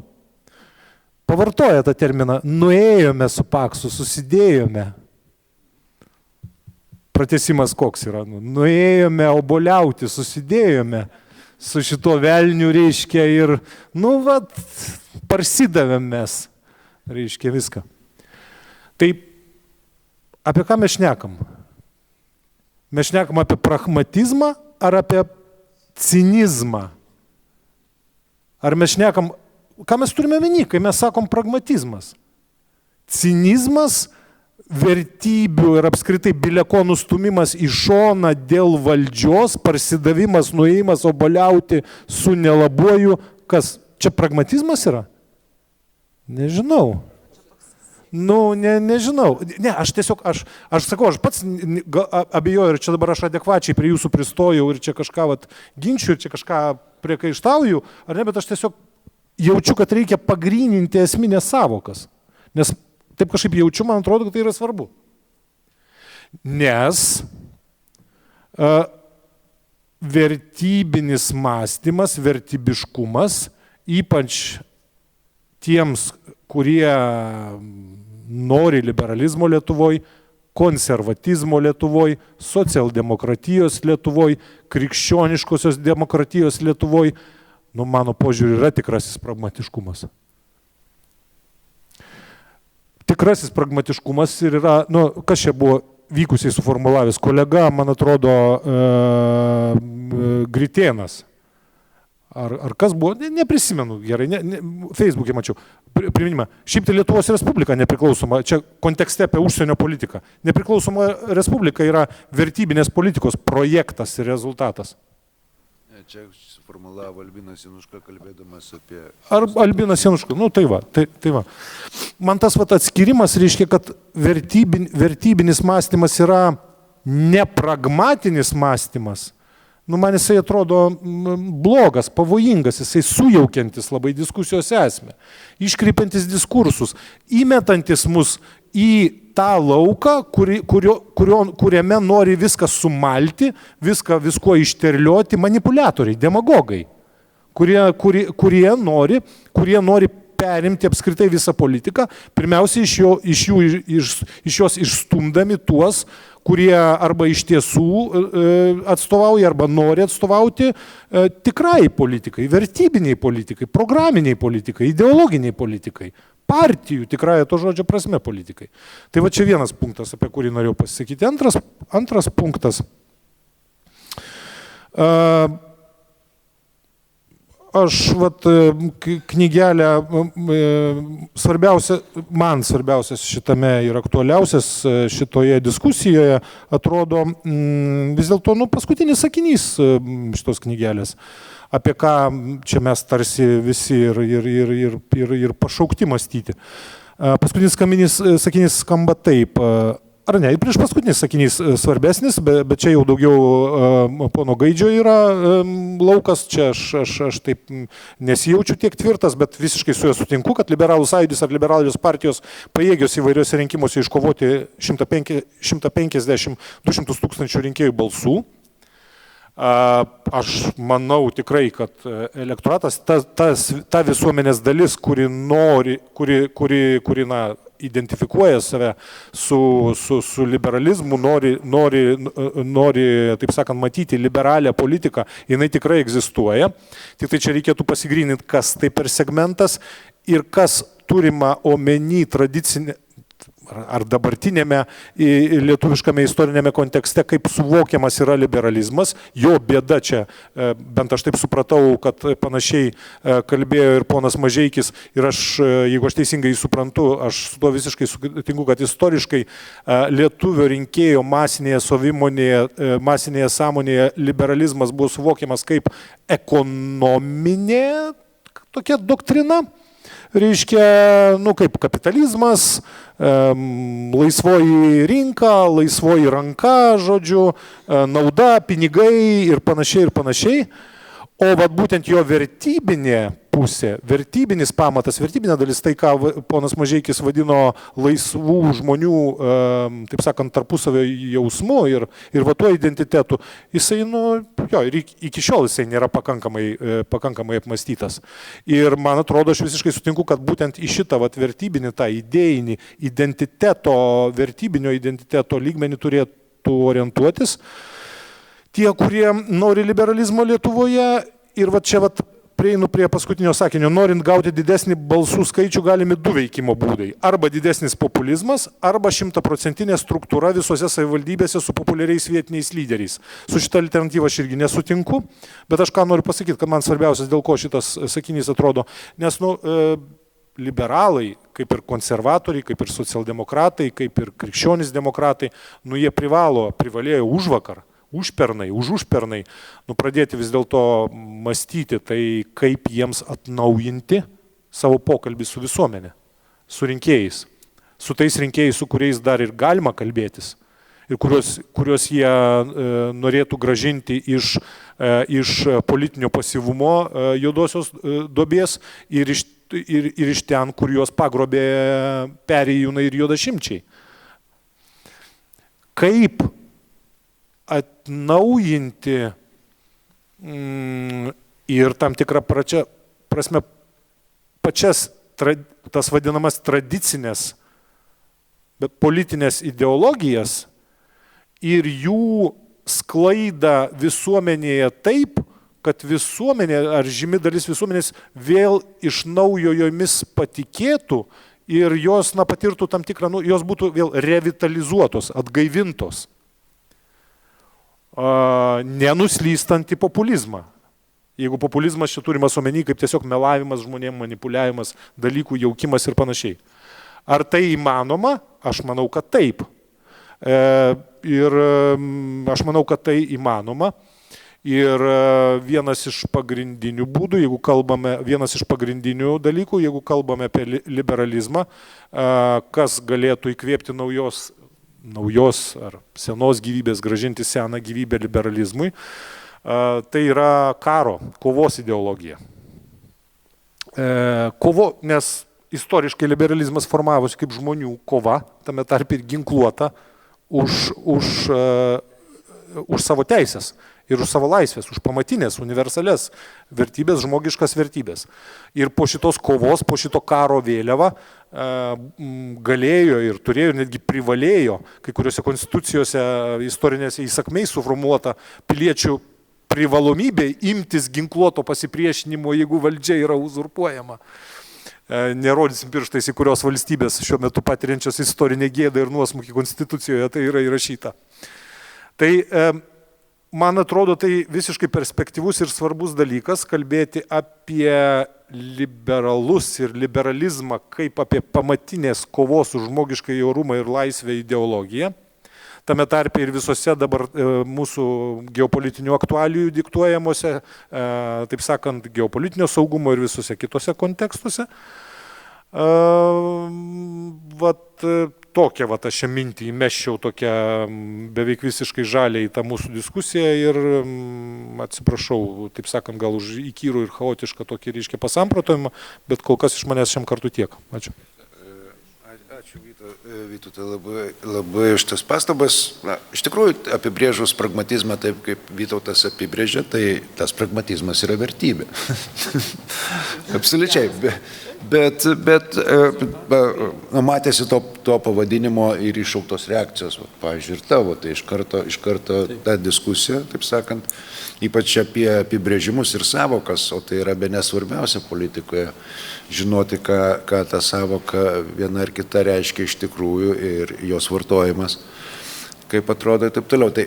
Pavartoja tą terminą, nuėjome su Paksu, susidėjome. Pratęsimas koks yra? Nuėjome oboliauti, susidėjome su šito velniu, reiškia, ir, nu, vat, parsidavėm mes, reiškia, viską. Tai apie ką mes šnekam? Mes šnekam apie pragmatizmą ar apie cinizmą? Ar mes šnekam, ką mes turime omeny, kai mes sakom pragmatizmas? Cinizmas, vertybių ir apskritai bileko nustumimas į šoną dėl valdžios, parsidavimas, nuėjimas oboliauti su nelabuoju, kas čia pragmatizmas yra? Nežinau. Nu, nežinau. Ne, aš tiesiog, aš sakau, aš pats abejoju ir čia dabar aš adekvačiai prie jūsų pristojau ir čia kažką ginčiu ir čia kažką priekaištauju, ar ne, bet aš tiesiog jaučiu, kad reikia pagryninti esminės savokas. Nes taip kažkaip jaučiu, man atrodo, kad tai yra svarbu. Nes vertybinis mąstymas, vertybiškumas, ypač tiems, kurie nori liberalizmo Lietuvoj, konservatizmo Lietuvoj, socialdemokratijos Lietuvoj, krikščioniškosios demokratijos Lietuvoj, nu, mano požiūrį, yra tikrasis pragmatiškumas. Tikrasis pragmatiškumas ir yra, nu, kas čia buvo vykusiai suformulavęs kolega, man atrodo, Gritėnas. Ar kas buvo, neprisimenu gerai, Facebook'e mačiau, priminimą. Šiaip tai Lietuvos Respublika nepriklausoma, čia kontekste apie užsienio politiką. Nepriklausoma Respublika yra vertybinės politikos projektas ir rezultatas. Čia suformulavo Albinas Januška, kalbėdamas apie... Ar Albinas Januška, nu tai va. Man tas atskirimas reiškia, kad vertybinis mąstymas yra nepragmatinis mąstymas. Nu, man jisai atrodo blogas, pavojingas, jisai sujaukiantis labai diskusijos esmę, iškreipiantis diskursus, įmetantis mus į tą lauką, kuriame nori viską sumalti, visko išterlioti manipuliatoriai, demagogai, kurie nori perimti apskritai visą politiką, pirmiausia iš jos išstumdami tuos, kurie arba iš tiesų atstovauja, arba nori atstovauti tikrai politikai, vertybiniai politikai, programiniai politikai, ideologiniai politikai, partijų tikrąją to žodžio prasme politikai. Tai va čia vienas punktas, apie kurį norėjau pasisakyti. Antras punktas. Aš knygelę, svarbiausias šitame ir aktualiausias šitoje diskusijoje atrodo vis dėlto paskutinis sakinys šitos knygelės, apie ką čia mes tarsi visi ir pašaukti mąstyti. Paskutinis sakinys skamba taip. Ar ne, ir prieš paskutinis sakinys svarbesnis, bet čia jau daugiau pono Gaidžio yra laukas, čia aš taip nesijaučiu tiek tvirtas, bet visiškai su juo sutinku, kad liberalų sąjūdis ar liberalios partijos pajėgios įvairiuose rinkimuose iškovoti 150-200 tūkstančių rinkėjų balsų. Aš manau tikrai, kad elektoratas, ta visuomenės dalis, kuri identifikuoja save su liberalizmu, nori, taip sakant, matyti liberalią politiką, jinai tikrai egzistuoja. Tik tai čia reikėtų pasigryninti, kas tai per segmentas ir kas turima omeny tradicinė ar dabartinėme lietuviškame istorinėme kontekste, kaip suvokiamas yra liberalizmas. Jo bėda čia, bent aš taip supratau, kad panašiai kalbėjo ir ponas Mažeikis, ir aš, jeigu aš teisingai suprantu, aš su tuo visiškai sutinku, kad istoriškai lietuvio rinkėjo masinėje savimonėje, masinėje sąmonėje liberalizmas buvo suvokiamas kaip ekonominė tokia doktrina. Reiškia, kaip kapitalizmas, laisvoji rinka, laisvoji ranka, žodžiu, nauda, pinigai ir panašiai. O būtent jo vertybinė pusė, vertybinis pamatas, vertybinė dalis, tai ką ponas Mažeikis vadino laisvų žmonių, taip sakant, tarpusavio jausmu ir tuo identitetu, jisai, ir iki šiol jisai nėra pakankamai apmąstytas. Ir man atrodo, aš visiškai sutinku, kad būtent į šitą vertybinį, tą idėjinį vertybinio identiteto lygmenį turėtų orientuotis tie, kurie nori liberalizmo Lietuvoje, ir va čia prieinu prie paskutinio sakinio. Norint gauti didesnį balsų skaičių, galimi 2 veikimo būdai. Arba didesnis populizmas, arba 100% struktūra visose savivaldybėse su populiariais vietiniais lyderiais. Su šitą alternatyvą aš irgi nesutinku, bet aš ką noriu pasakyti, kad man svarbiausias, dėl ko šitas sakinys atrodo. Nes, liberalai, kaip ir konservatoriai, kaip ir socialdemokratai, kaip ir krikščionys demokratai, jie privalėjo užpernai, pradėti vis dėlto mąstyti tai, kaip jiems atnaujinti savo pokalbį su visuomenė, su rinkėjais, su tais rinkėjais, su kuriais dar ir galima kalbėtis ir kuriuos jie norėtų grąžinti iš politinio pasyvumo juodosios duobės ir iš ten, kur juos pagrobė perėjūnai ir juodašimčiai. Kaip atnaujinti ir tam tikrą prasme pačias tas vadinamas tradicinės politinės ideologijas ir jų sklaidą visuomenėje taip, kad visuomenė ar žymi dalis visuomenės vėl iš naujo jomis patikėtų ir jos patirtų tam tikrą, jos būtų vėl revitalizuotos, atgaivintos. Nenuslystant į populizmą. Jeigu populizmas čia turimas omeny kaip tiesiog melavimas žmonėm, manipuliavimas, dalykų jaukimas ir panašiai. Ar tai įmanoma? Aš manau, kad taip. Ir aš manau, kad tai įmanoma. Ir vienas iš pagrindinių būdų, vienas iš pagrindinių dalykų, jeigu kalbame apie liberalizmą, kas galėtų įkvėpti naujos ar senos gyvybės, grąžinti seną gyvybę liberalizmui, tai yra kovos ideologija. Nes istoriškai liberalizmas formavosi kaip žmonių kova, tame tarp ir ginkluota už savo teisės ir už savo laisvės, už pamatinės, universales vertybės, žmogiškas vertybės. Ir po šitos kovos, po šito karo vėliava galėjo ir turėjo, netgi privalėjo kai kuriuose konstitucijose istorinėse įsakmiai suformuota piliečių privalomybė imtis ginkluoto pasipriešinimo, jeigu valdžia yra uzurpuojama. Nerodysim pirštais, į kurios valstybės šiuo metu patiriančios istorinę gėdą ir nuosmukį konstitucijoje tai yra įrašyta. Tai man atrodo, tai visiškai perspektyvus ir svarbus dalykas kalbėti apie liberalus ir liberalizmą kaip apie pamatinės kovos už žmogišką orumą ir laisvę ideologiją. Tame tarpe ir visose dabar mūsų geopolitinių aktualijų diktuojamuose, taip sakant, geopolitinio saugumo ir visose kitose kontekstuose. Tokią aš šią mintį įmesčiau tokią beveik visiškai žalią į tą mūsų diskusiją ir atsiprašau, taip sakant, gal už įkyrų ir chaotišką tokį reiškia pasamprotojimą, bet kol kas iš manęs šiam kartu tiek. Ačiū. Ačiū Vytautai labai už tas pastabas. Iš tikrųjų, apibrėžus pragmatizmą taip, kaip Vytautas apibrėžė, tai tas pragmatizmas yra vertybė. Absoliučiai. Bet matėsi to pavadinimo ir iššauktos reakcijos, pavyzdžiui, ir tavo, tai iš karto ta diskusija, taip sakant, ypač apie apibrėžimus ir savokas, o tai yra bene svarbiausia politikoje, žinoti, ką ta savoka viena ar kita reiškia iš tikrųjų ir jos vartojimas, kaip atrodo ir taip toliau. Tai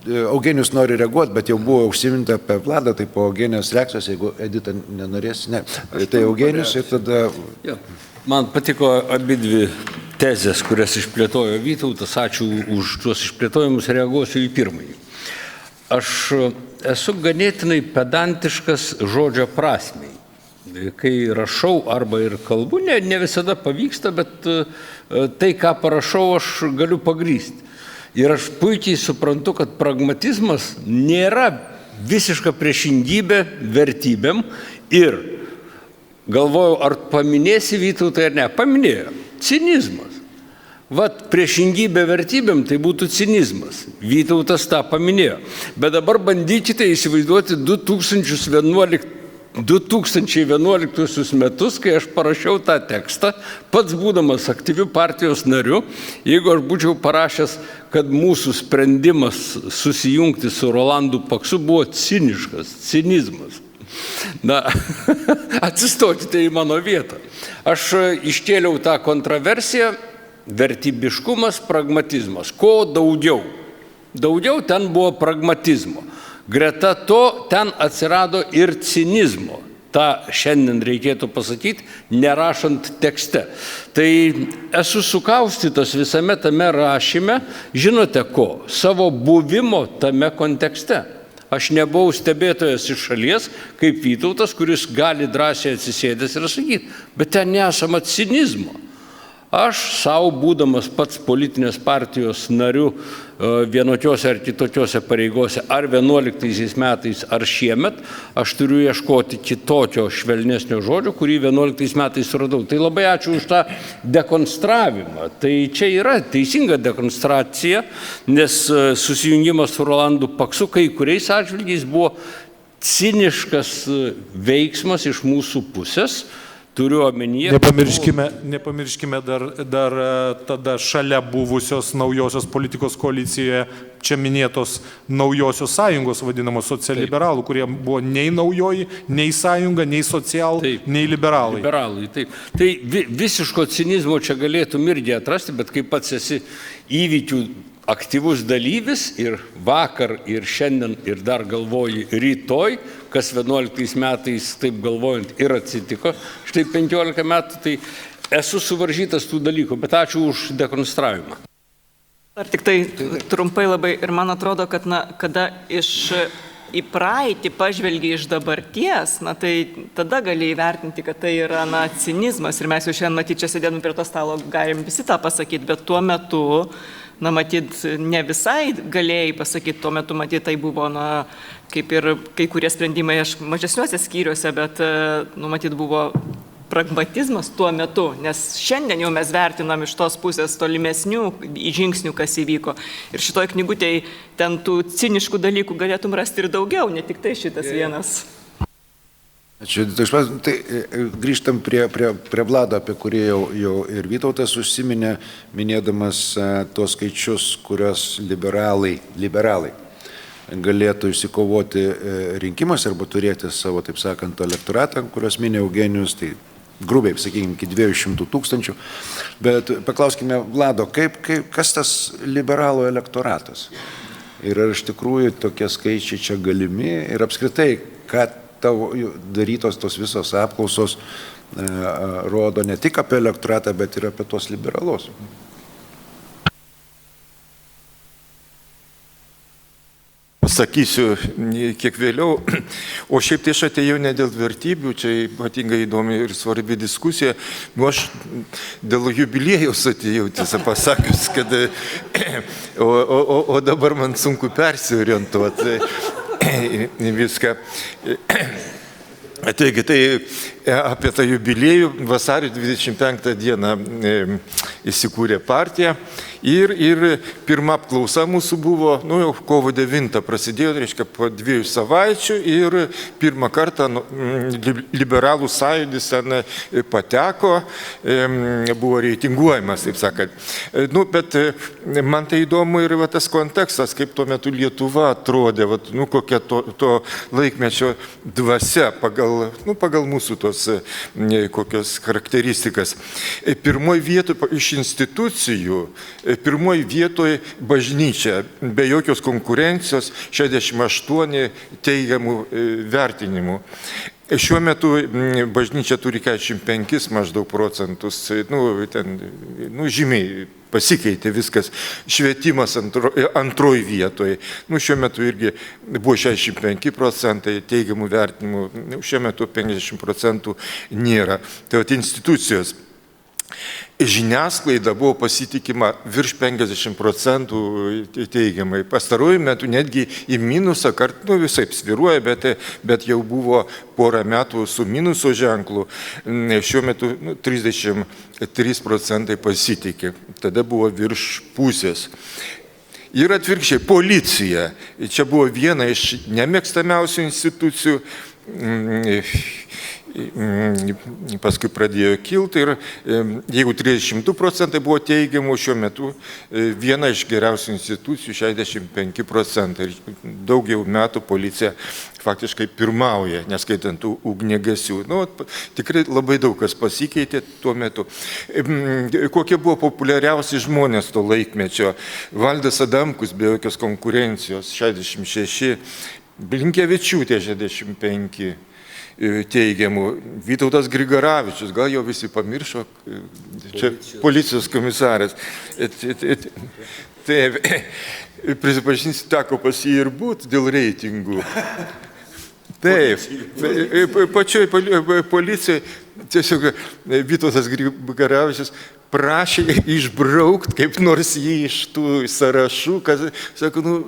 Eugenijus nori reaguoti, bet jau buvo užsiminta apie Vladą, tai po Eugenijos reakcijos, jeigu Edita nenorės, ne. Tai Eugenijus ir tada... Ja. Man patiko abidvi tezės, kurias išplėtojo Vytautas, ačiū už tuos išplėtojimus, reaguosiu į pirmąjį. Aš esu ganėtinai pedantiškas žodžio prasmei. Kai rašau arba ir kalbu, ne visada pavyksta, bet tai, ką parašau, aš galiu pagrįsti. Ir aš puikiai suprantu, kad pragmatizmas nėra visiška priešingybė vertybėm ir galvojau, ar paminėsi Vytautai ar ne. Paminėjo. Cinizmas. Vat priešingybė vertybėm tai būtų cinizmas. Vytautas tą paminėjo. Bet dabar bandykite įsivaizduoti 2011 metus, kai aš parašiau tą tekstą, pats būdamas aktyviu partijos nariu, jeigu aš būčiau parašęs, kad mūsų sprendimas susijungti su Rolandu Paksu buvo cinizmas. Na, atsistokite į mano vietą. Aš iškėliau tą kontroversiją vertybiškumas, pragmatizmas. Ko daugiau? Daugiau ten buvo pragmatizmo. Greta to ten atsirado ir cinizmo. Ta šiandien reikėtų pasakyti, nerašant tekste. Tai esu sukaustytas visame tame rašyme, žinote ko, savo buvimo tame kontekste. Aš nebuvau stebėtojas iš šalies, kaip Vytautas, kuris gali drąsiai atsisėdęs ir sakyti, bet ten nesama cinizmo. Aš savo, būdamas pats politinės partijos nariu vienokiose ar kitokiose pareigose, ar 11 metais, ar šiemet, aš turiu ieškoti kitokio švelnesnio žodžio, kurį 11 metais suradau. Tai labai ačiū už tą dekonstravimą. Tai čia yra teisinga dekonstracija, nes susijungimas su Rolandu Paksu kai kuriais atžvilgiais buvo ciniškas veiksmas iš mūsų pusės. Turiu omenyje. Nepamirškime dar tada šalia buvusios naujosios politikos koalicijoje čia minėtos naujosios sąjungos vadinamos socialliberalų, kurie buvo nei naujoji, nei sąjunga, nei nei liberalai. Liberalai, taip. Tai visiško cinizmo čia galėtum irgi atrasti, bet kaip pats esi įvykių aktyvus dalyvis ir vakar, ir šiandien, ir dar galvoji rytoj, kas 11 metais taip galvojant ir atsitiko, štai 15 metų, tai esu suvaržytas tų dalykų, bet ačiū už dekonstravimą. Ar tik tai trumpai labai, ir man atrodo, kad kada į praeitį pažvelgi iš dabarties, tai tada gali įvertinti, kad tai yra cinizmas, ir mes jau šiandien matyti čia sėdėdami prie to stalo galim visi tą pasakyti, bet tuo metu matyt, ne visai galėjai pasakyti, tuo metu matyt, tai buvo, kaip ir kai kurie sprendimai mažesniuose skyriuose, bet, matyt, buvo pragmatizmas tuo metu, nes šiandien jau mes vertinam iš tos pusės tolimesnių žingsnių, kas įvyko. Ir šitoj knygutėj ten tų ciniškų dalykų galėtum rasti ir daugiau, ne tik tai šitas vienas. Ačiū. Tai grįžtam prie Vlado, apie kurį jau ir Vytautas užsiminė, minėdamas tuos skaičius, kurios liberalai galėtų išsikovoti rinkimuose arba turėti savo, taip sakant, elektoratą, kurios minė Eugenijus, tai grubiai, sakykime, iki 200 000. Bet paklauskime Vlado, kas tas liberalų elektoratas? Ir ar iš tikrųjų tokie skaičiai čia galimi ir apskritai, kad tavo darytos tos visos apklausos rodo ne tik apie elektoratą, bet ir apie tos liberalus. Pasakysiu kiek vėliau, o šiaip tai aš atėjau ne dėl vertybių, čia ypatingai įdomi ir svarbi diskusija, aš dėl jubiliejaus atėjau, tiesą pasakius, kad o dabar man sunku persiorientuoti viską. Taigi, tai apie tą jubiliejų vasario 25 dieną įsikūrė partija ir pirma apklausa mūsų buvo, jau kovo 9 prasidėjo, reiškia, po 2 savaičių ir pirmą kartą liberalų sąjūdis ten pateko, buvo reitinguojamas, taip sakant. Bet man tai įdomu ir tas kontekstas, kaip tuo metu Lietuva atrodė, kokia to laikmečio dvasia pagal mūsų tos kokios charakteristikas. Pirmoji vietoje iš institucijų, pirmoji vietoje bažnyčia, be jokios konkurencijos, 68 teigiamų vertinimų. Šiuo metu bažnyčia turi 45 maždaug procentus, žymiai pasikeitė viskas. Švietimas antroji vietoje. Šiuo metu irgi buvo 65 procentai teigiamų vertinimų, šiuo metu 50% nėra. Tai institucijos. Žiniasklaida buvo pasitikima virš 50% teigiamai. Pastaruoju metu netgi į minusą, visai svyruoja, bet jau buvo porą metų su minuso ženklu. Šiuo metu 33% pasitikė. Tada buvo virš pusės. Ir atvirkščiai, policija. Čia buvo viena iš nemėgstamiausių institucijų. Paskui pradėjo kilti ir jeigu 32% buvo teigiamų, šiuo metu viena iš geriausių institucijų 65%. Ir daugiau metų policija faktiškai pirmauja, neskaitant tų ugniagesių. Nu, tikrai labai daug kas pasikeitė tuo metu. Kokie buvo populiariausi žmonės to laikmečio? Valdas Adamkus be jokios konkurencijos 66, Blinkevičiūtė 65. Teigiamų. Vytautas Grigaravičius, gal jau visi pamiršo, čia policijos komisaras. Taip, prisipažinsiu, teko pas jį ir būti dėl reitingų. Taip, pačioj policijai tiesiog Vytautas Grigaravičius prašė išbraukti kaip nors jį iš tų sąrašų, kad, sako,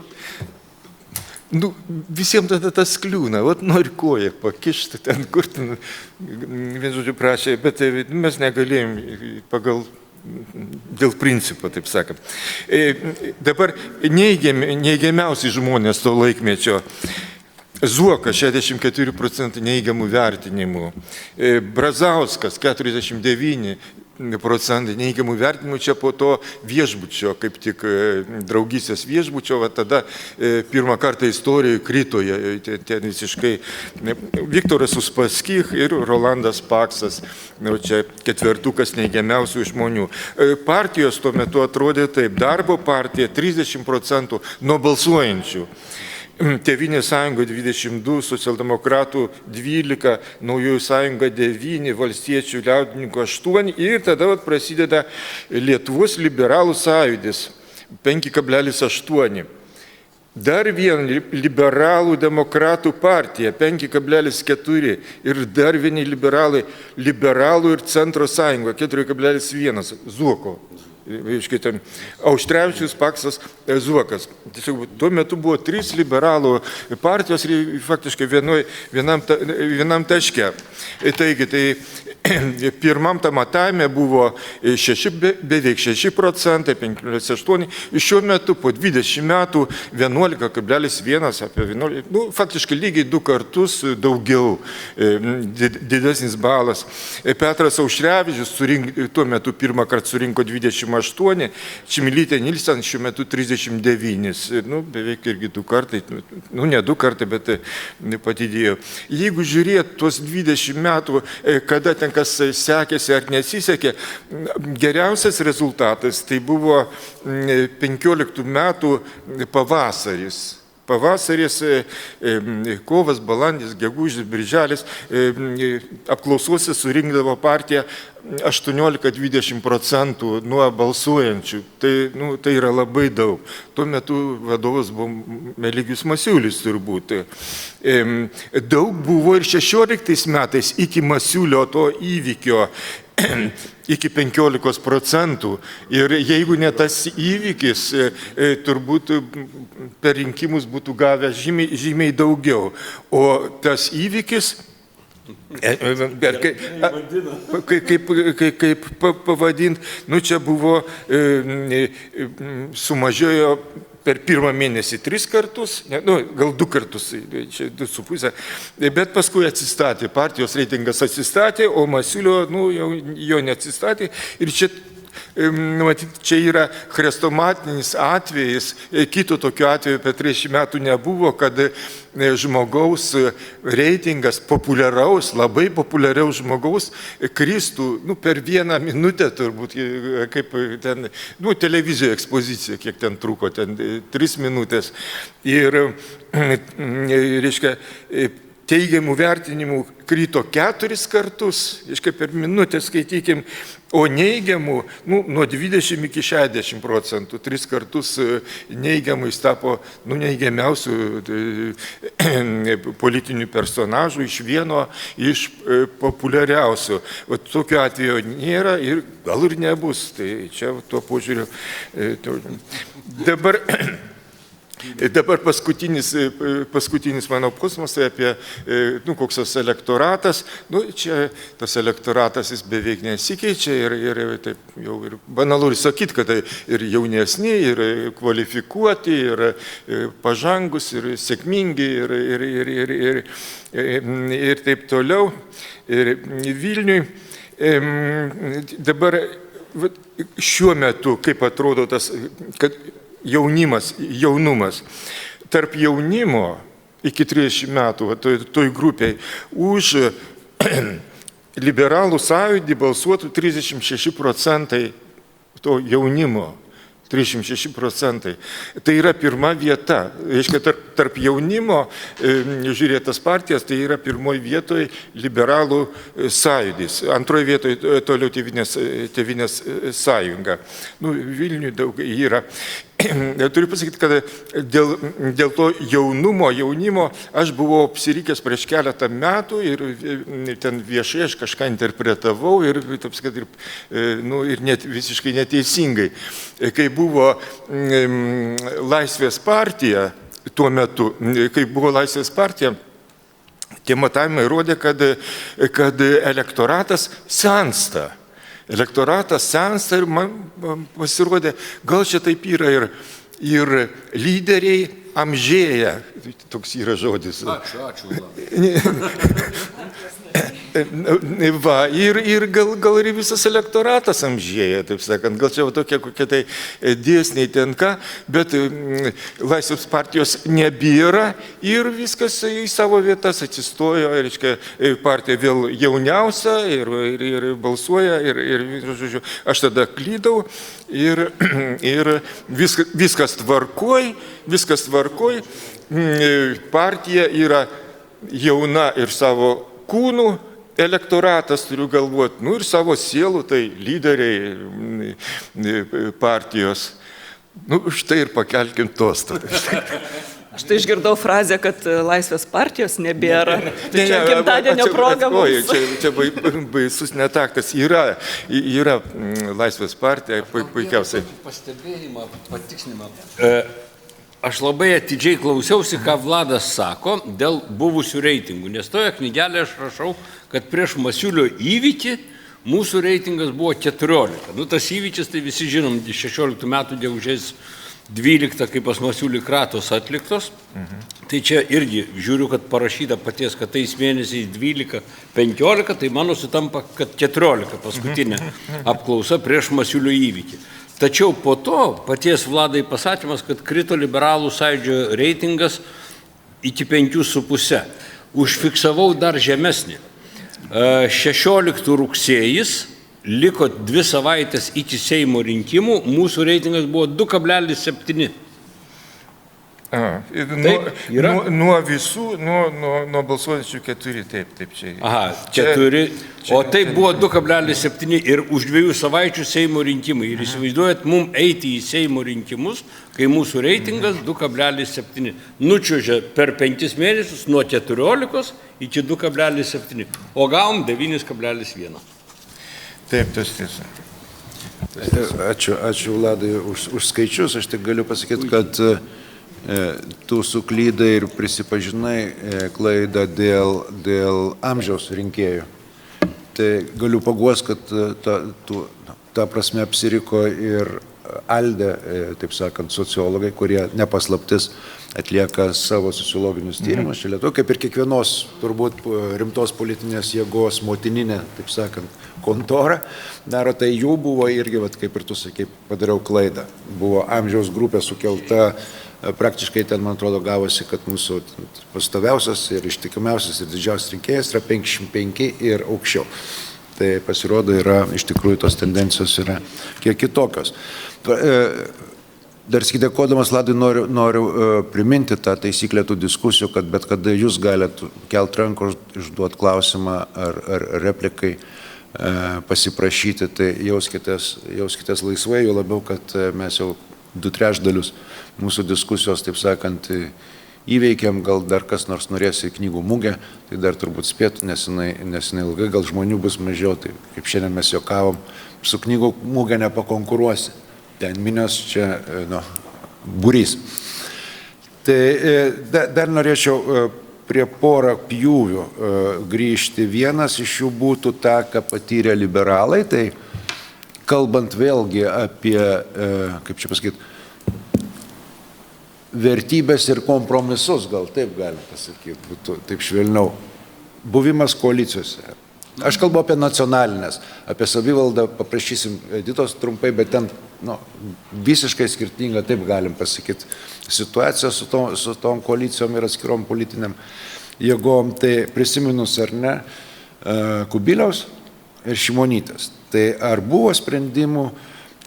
visiems tada tas kliūna, nori koją pakišti ten, kur ten, vien žodžiu, prašė, bet mes negalėjom dėl principo, taip sakant. Dabar neigiamiausi žmonės to laikmečio. Zuokas 64% neigiamų vertinimų, Brazauskas 49% neigiamų vertinimų, čia po to viešbučio, kaip tik draugystės viešbučio, tada pirmą kartą istorijoje krito, ten visiškai Viktoras Uspaskich ir Rolandas Paksas, čia ketvertukas neigiamiausių žmonių. Partijos tuo metu atrodė taip, Darbo partija 30% nuo balsuojančių. Tėvynės sąjunga 22, socialdemokratų 12, Naujųjų sąjunga 9, Valstiečių liaudininkų 8 ir tada prasideda Lietuvos liberalų sąjūdis 5,8. Dar viena liberalų demokratų partija 5,4 ir dar vieni liberalų ir centro sąjunga 4,1 Zuoko. Auštrevičius, Paksas, Zuokas. Tiesiog tuo metu buvo 3 liberalų partijos ir faktiškai vienam taške. Taigi, tai pirmam tam matavime buvo beveik 6%, 5,8%. Šiuo metu po 20 metų 11,1, apie 11, faktiškai lygiai 2 kartus daugiau, didesnis balas. Petras Auštrevičius tuo metu pirmą kartą surinko 28, Čmilytė Nilsen šiuo metu 39, beveik irgi 2 kartai, ne 2 kartai, bet padidėjo. Jeigu žiūrėt tuos 20 metų, kada ten kas sekėsi ar nesisekė, geriausias rezultatas tai buvo 15 metų pavasaris. Pavasaris, kovas, balandis, gegužis, birželis, apklausose surinkdavo partija 18-20% nuo balsuojančių. Tai yra labai daug. Tuo metu vadovas buvo Eligijus Masiulis turbūt. Daug buvo ir 16 metais iki Masiulio to įvykio iki 15%. Ir jeigu ne tas įvykis, turbūt per rinkimus būtų gavę žymiai daugiau. O tas įvykis, kaip pavadinti, čia buvo, sumažėjo per pirmą mėnesį 3 kartus, gal 2 kartus, čia 2,5, bet paskui atsistatė, partijos reitingas atsistatė, o Masiulio jo neatsistatė ir čia yra chrestomatinis atvejis, kito tokio atveju apie 30 metų nebuvo, kad žmogaus reitingas populiaraus, labai populiariaus žmogaus kristų per 1 minutę turbūt, kaip ten, televizijoje ekspozicija, kiek ten truko, ten 3 minutės. Ir, reiškia, teigiamų vertinimų krito 4 kartus, per minutę skaitykim, o neigiamų nuo 20 iki 60%, 3 kartus neigiamų jis tapo neigiamiausių politinių personažų iš vieno iš populiariausių. Tokio atveju nėra ir gal ir nebus, tai čia tuo požiūriu. Dabar paskutinis mano posmas apie, koks tas elektoratas. Čia tas elektoratas jis beveik nesikeičia ir taip jau ir banalu ir sakyti, kad tai ir jaunesni, ir kvalifikuoti, ir pažangus, ir sėkmingi, ir taip toliau. Ir Vilniui dabar šiuo metu, kaip atrodo tas, kad jaunumas. Tarp jaunimo iki 30 metų toj grupiai už liberalų sąjūdį balsuotų 36% to jaunimo. 36%. Tai yra pirma vieta. Reiškia, tarp jaunimo, žiūrėtas partijas, tai yra pirmoji vietoje liberalų sąjūdis. Antroji vietoje toliau Tėvynės sąjunga. Vilniuje daug yra. Turiu pasakyti, kad dėl to jaunimo aš buvau apsirikęs prieš keletą metų ir ten viešai aš kažką interpretavau ir net visiškai neteisingai. Kai buvo Laisvės partija tuo metu, tie matavimai rodė, kad elektoratas sensta. Elektoratas sensta ir man pasirodė, gal čia taip yra ir lyderiai amžėja. Toks yra žodis. Ačiū. Va, ir gal ir visas elektoratas amžėja, taip sakant, gal čia tokie kokie tai dėsniai tenka, bet Laisvės partijos nebėra ir viskas į savo vietas atsistojo, reiškia, partija vėl jauniausia ir balsuoja ir žodžiu, aš tada klydau ir viskas tvarkoj, partija yra jauna ir savo kūnų, elektoratas, turiu galvoti, ir savo sielų, tai lyderiai partijos. Štai ir pakelkim tostą. Aš tai išgirdau frazę, kad Laisvės partijos nebėra. Tai čia gimtadienio proga mums. Čia baisus netaktas. Yra Laisvės partija, puikiausiai. Pastebėjimą, patiksnimą. Aš labai atidžiai klausiausi, ką Vladas sako dėl buvusių reitingų, nes toje knygelėje aš rašau, kad prieš Masiulio įvykį mūsų reitingas buvo 14. Tas įvykis, tai visi žinom, 16 metų gegužės 12, kai pas Masiulį kratos atliktos. Tai čia irgi žiūriu, kad parašyta paties, kad tais mėnesiais 12-15, tai mano sutampa, kad 14 paskutinė apklausa prieš Masiulio įvykį. Tačiau po to paties Vladai pasakymas, kad krito liberalų sąjūdžio reitingas iki 5,5. Užfiksavau dar žemesnį. 16 rugsėjis, liko 2 savaitės iki Seimo rinkimų, mūsų reitingas buvo 2,7. Nuo visų, nuo balsuojančių 4, taip čia. Aha, 4, o tai buvo 2,7 ir už 2 savaičių Seimo rinkimai. Ir įsivaizduojat, mums eiti į Seimo rinkimus, kai mūsų reitingas 2,7. Nučiuožė per 5 mėnesius nuo 14 iki 2,7, o gavom 9,1. Taip, tas tiesa. Ačiū Vladai už skaičius. Aš tik galiu pasakyti, kad tu suklydai ir prisipažinai klaidą dėl amžiaus rinkėjų. Tai galiu paguos, kad ta prasme apsiriko ir Alde, taip sakant, sociologai, kurie nepaslaptis atlieka savo sociologinius tyrimus. Čia Lietuvoje, kaip ir kiekvienos turbūt rimtos politinės jėgos motininė, taip sakant, kontora daro, tai jų buvo irgi, kaip ir tu sakai, padariau klaidą. Buvo amžiaus grupė sukelta. Praktiškai ten, man atrodo, gavosi, kad mūsų pastoviausias ir ištikimiausias ir didžiausias rinkėjas yra 55 ir aukščiau. Tai pasirodo, iš tikrųjų tos tendencijos yra kiek kitokios. Dar dėkodamas Vladai noriu priminti tą taisyklę tų diskusijų, kad bet kada jūs galite kelti ranką, išduoti klausimą ar replikai pasiprašyti, tai jauskitės laisvai, jo labiau, kad mes jau 2/3 mūsų diskusijos, taip sakant, įveikėm, gal dar kas nors norės į knygų mugę, tai dar turbūt spėtų, nes jinai ilgai, gal žmonių bus mažiau, tai kaip šiandien mes juokavom, su knygų mugė nepakonkuruosi, ten minios čia, būrys. Tai dar norėčiau prie porą pjūvių grįžti. Vienas iš jų būtų tą, ką patyrė liberalai, tai kalbant vėlgi apie, kaip čia pasakyti, vertybės ir kompromisus, gal taip galim pasakyti, būtų taip švelniau. Buvimas koalicijose. Aš kalbu apie nacionalinės, apie savivaldą, paprašysim Editos trumpai, bet ten visiškai skirtinga, taip galim pasakyti, situacija su tom koalicijom ir atskirom politiniam jėgom. Tai prisiminus ar ne Kubiliaus ir Šimonytės, tai ar buvo sprendimų,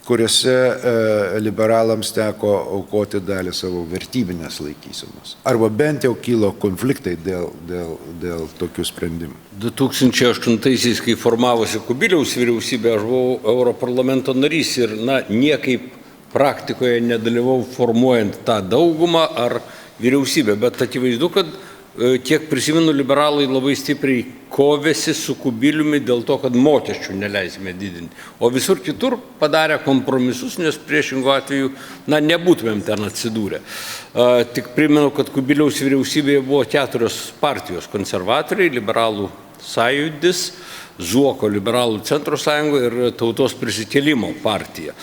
kuriuose liberalams teko aukoti dalį savo vertybinės laikysenos? Arba bent jau kilo konfliktai dėl tokių sprendimų? 2008-aisiais, kai formavosi Kubiliaus vyriausybė, aš buvau Europarlamento narys ir niekaip praktikoje nedalyvau formuojant tą daugumą ar vyriausybę, bet akivaizdu, kad kiek prisimenu, liberalai labai stipriai kovėsi su Kubiliumi dėl to, kad mokesčių neleisime didinti. O visur kitur padarė kompromisus, nes priešingų atveju, nebūtumėm ten atsidūrę. Tik primenu, kad Kubiliaus vyriausybėje buvo 4 partijos: konservatoriai, liberalų sąjūdis, Zuoko liberalų centro sąjunga ir Tautos prisikėlimo partija.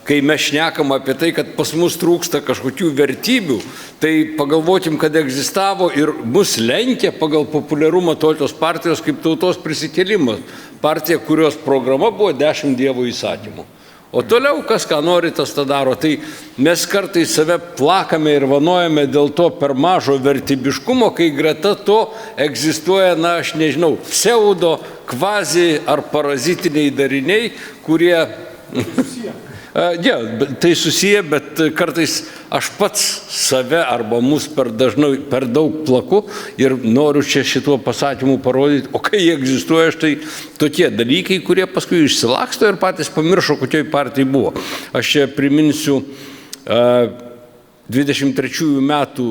Kai mes šnekam apie tai, kad pas mus trūksta kažkokių vertybių, tai pagalvokim, kad egzistavo ir mus lenkia pagal populiarumą tokios partijos kaip Tautos prisikėlimo partija, kurios programa buvo 10 Dievo įsakymų. O toliau, kas ką nori, tas tą daro. Tai mes kartais save plakame ir vanojame dėl to per mažo vertybiškumo, kai greta to egzistuoja, aš nežinau, pseudo, kvazi ar parazitiniai dariniai, kurie... Tai susiję, bet kartais aš pats save arba mus per daug plaku ir noriu čia šituo pasakymu parodyti, o kai jie egzistuoja, štai tokie dalykai, kurie paskui išsilaksto ir patys pamiršo, kokioj partijai buvo. Aš čia priminsiu 23 metų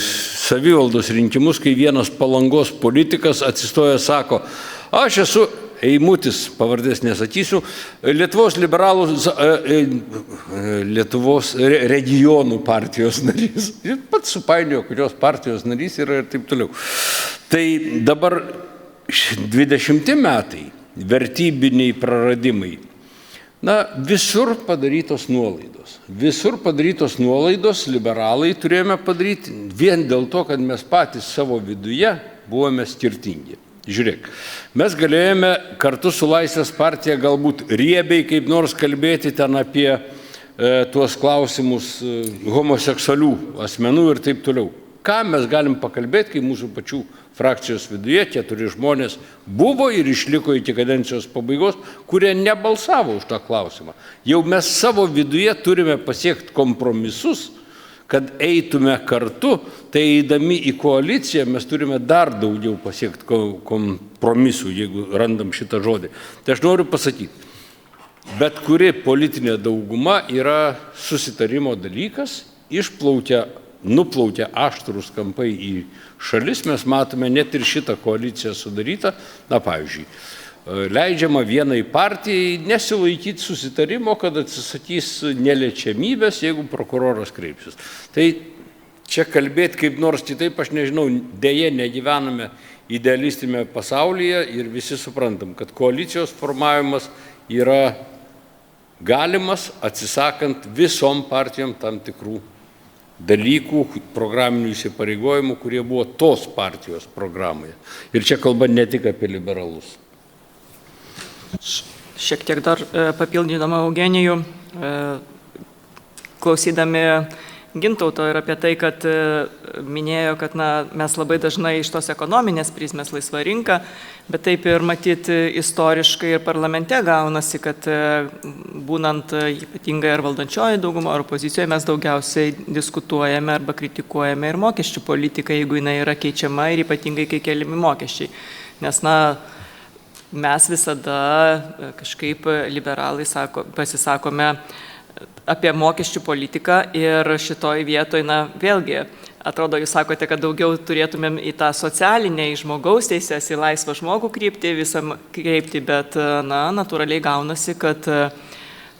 savivaldos rinkimus, kai vienas Palangos politikas atsistoja, sako, aš esu Eimutis, pavardės nesakysiu, Lietuvos liberalų, Lietuvos regionų partijos narys. Jis pats supainiojo, kurios partijos narys yra ir taip toliau. Tai dabar 20 metai, vertybiniai praradimai. Visur padarytos nuolaidos. Visur padarytos nuolaidos liberalai turėjome padaryti vien dėl to, kad mes patys savo viduje buvome skirtingi. Žiūrėk, mes galėjome kartu su Laisvės partija galbūt riebiai kaip nors kalbėti ten apie tuos klausimus homoseksualių asmenų ir taip toliau. Ką mes galim pakalbėti, kai mūsų pačių frakcijos viduje 4 žmonės buvo ir išliko iki kadencijos pabaigos, kurie nebalsavo už tą klausimą. Jau mes savo viduje turime pasiekti kompromisus, kad eitume kartu, tai eidami į koaliciją mes turime dar daugiau pasiekti kompromisų, jeigu randam šitą žodį. Tai aš noriu pasakyti, bet kuri politinė dauguma yra susitarimo dalykas, nuplaukia aštrus kampai į šalis, mes matome net ir šitą koaliciją sudarytą, pavyzdžiui, leidžiama vienai partijai nesilaikyti susitarimo, kad atsisakys neliečiamybės, jeigu prokuroras kreipsis. Tai čia kalbėti kaip nors kitaip, aš nežinau, deja negyvename idealistinėme pasaulyje ir visi suprantam, kad koalicijos formavimas yra galimas atsisakant visom partijom tam tikrų dalykų, programinių įsipareigojimų, kurie buvo tos partijos programoje. Ir čia kalba ne tik apie liberalus. Šiek tiek dar papildydama Eugenijų, klausydami Gintauto ir apie tai, kad minėjo, kad mes labai dažnai iš tos ekonominės prizmės laisva rinka, bet taip ir matyti istoriškai ir parlamente gaunasi, kad būnant ypatingai ar valdančioji dauguma, ar opozicijoje mes daugiausiai diskutuojame arba kritikuojame ir mokesčių politiką, jeigu jinai yra keičiama ir ypatingai kai keliami mokesčiai. Nes mes visada kažkaip liberalai pasisakome apie mokesčių politiką ir šitoj vietoj, vėlgi, atrodo, jūs sakote, kad daugiau turėtumėm į tą socialinę, į žmogaus teisės, į laisvą žmogų kreipti, bet, natūraliai gaunasi,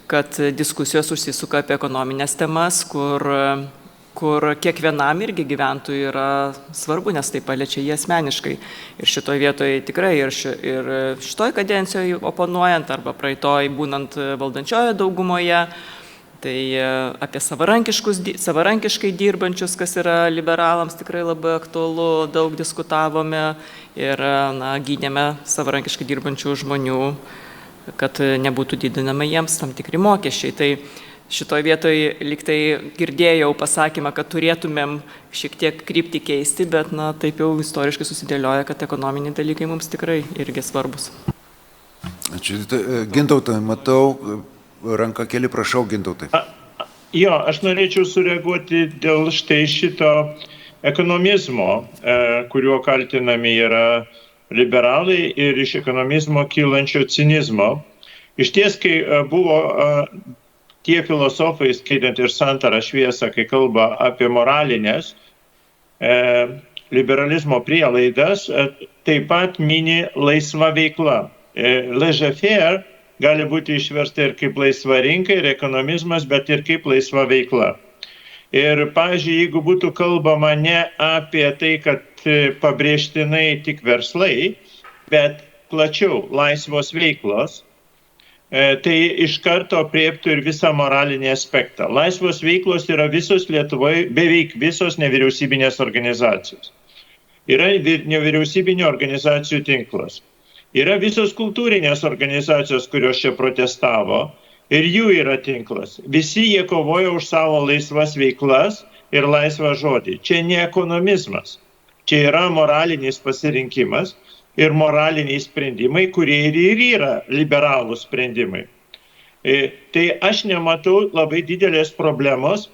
kad diskusijos užsisuka apie ekonominės temas, kur kiekvienam irgi gyventojui yra svarbu, nes tai paliečia jį asmeniškai. Ir šitoj vietoje tikrai, ir šitoj kadencijoje oponuojant, arba praeitoj būnant valdančioje daugumoje, tai apie savarankiškai dirbančius, kas yra liberalams tikrai labai aktualu, daug diskutavome ir gynėme savarankiškai dirbančių žmonių kad nebūtų didinama jiems tam tikri mokesčiai. Tai šitoje vietoje liktai girdėjau pasakymą, kad turėtumėm šiek tiek kryptį keisti, bet taip jau istoriškai susidėlioja, kad ekonominiai dalykai mums tikrai irgi svarbus. Ačiū. Gintautai, matau, ranką keli, prašau, Gintautai. Jo, aš norėčiau sureaguoti dėl štai šito ekonomizmo, kuriuo kaltinami yra liberalai ir iš ekonomizmo kylančio cinizmo. Iš ties, kai buvo tie filosofai, skaitant ir Santarą šviesą, kai kalba apie moralinės liberalizmo prielaidas, taip pat mini laisva veikla. Laissez-faire gali būti išversta ir kaip laisva rinka, ir ekonomizmas, bet ir kaip laisva veikla. Ir, pavyzdžiui, jeigu būtų kalbama ne apie tai, kad pabrėžtinai tik verslai, bet plačiau laisvos veiklos, tai iš karto apriektų ir visą moralinį aspektą. Laisvos veiklos yra visos Lietuvoje, beveik visos nevyriausybinės organizacijos. Yra nevyriausybinio organizacijų tinklas. Yra visos kultūrinės organizacijos, kurios čia protestavo, ir jų yra tinklas. Visi jie kovoja už savo laisvas veiklas ir laisvą žodį. Čia ne ekonomizmas. Čia yra moralinis pasirinkimas ir moraliniai sprendimai, kurie ir yra liberalų sprendimai. Tai aš nematau labai didelės problemos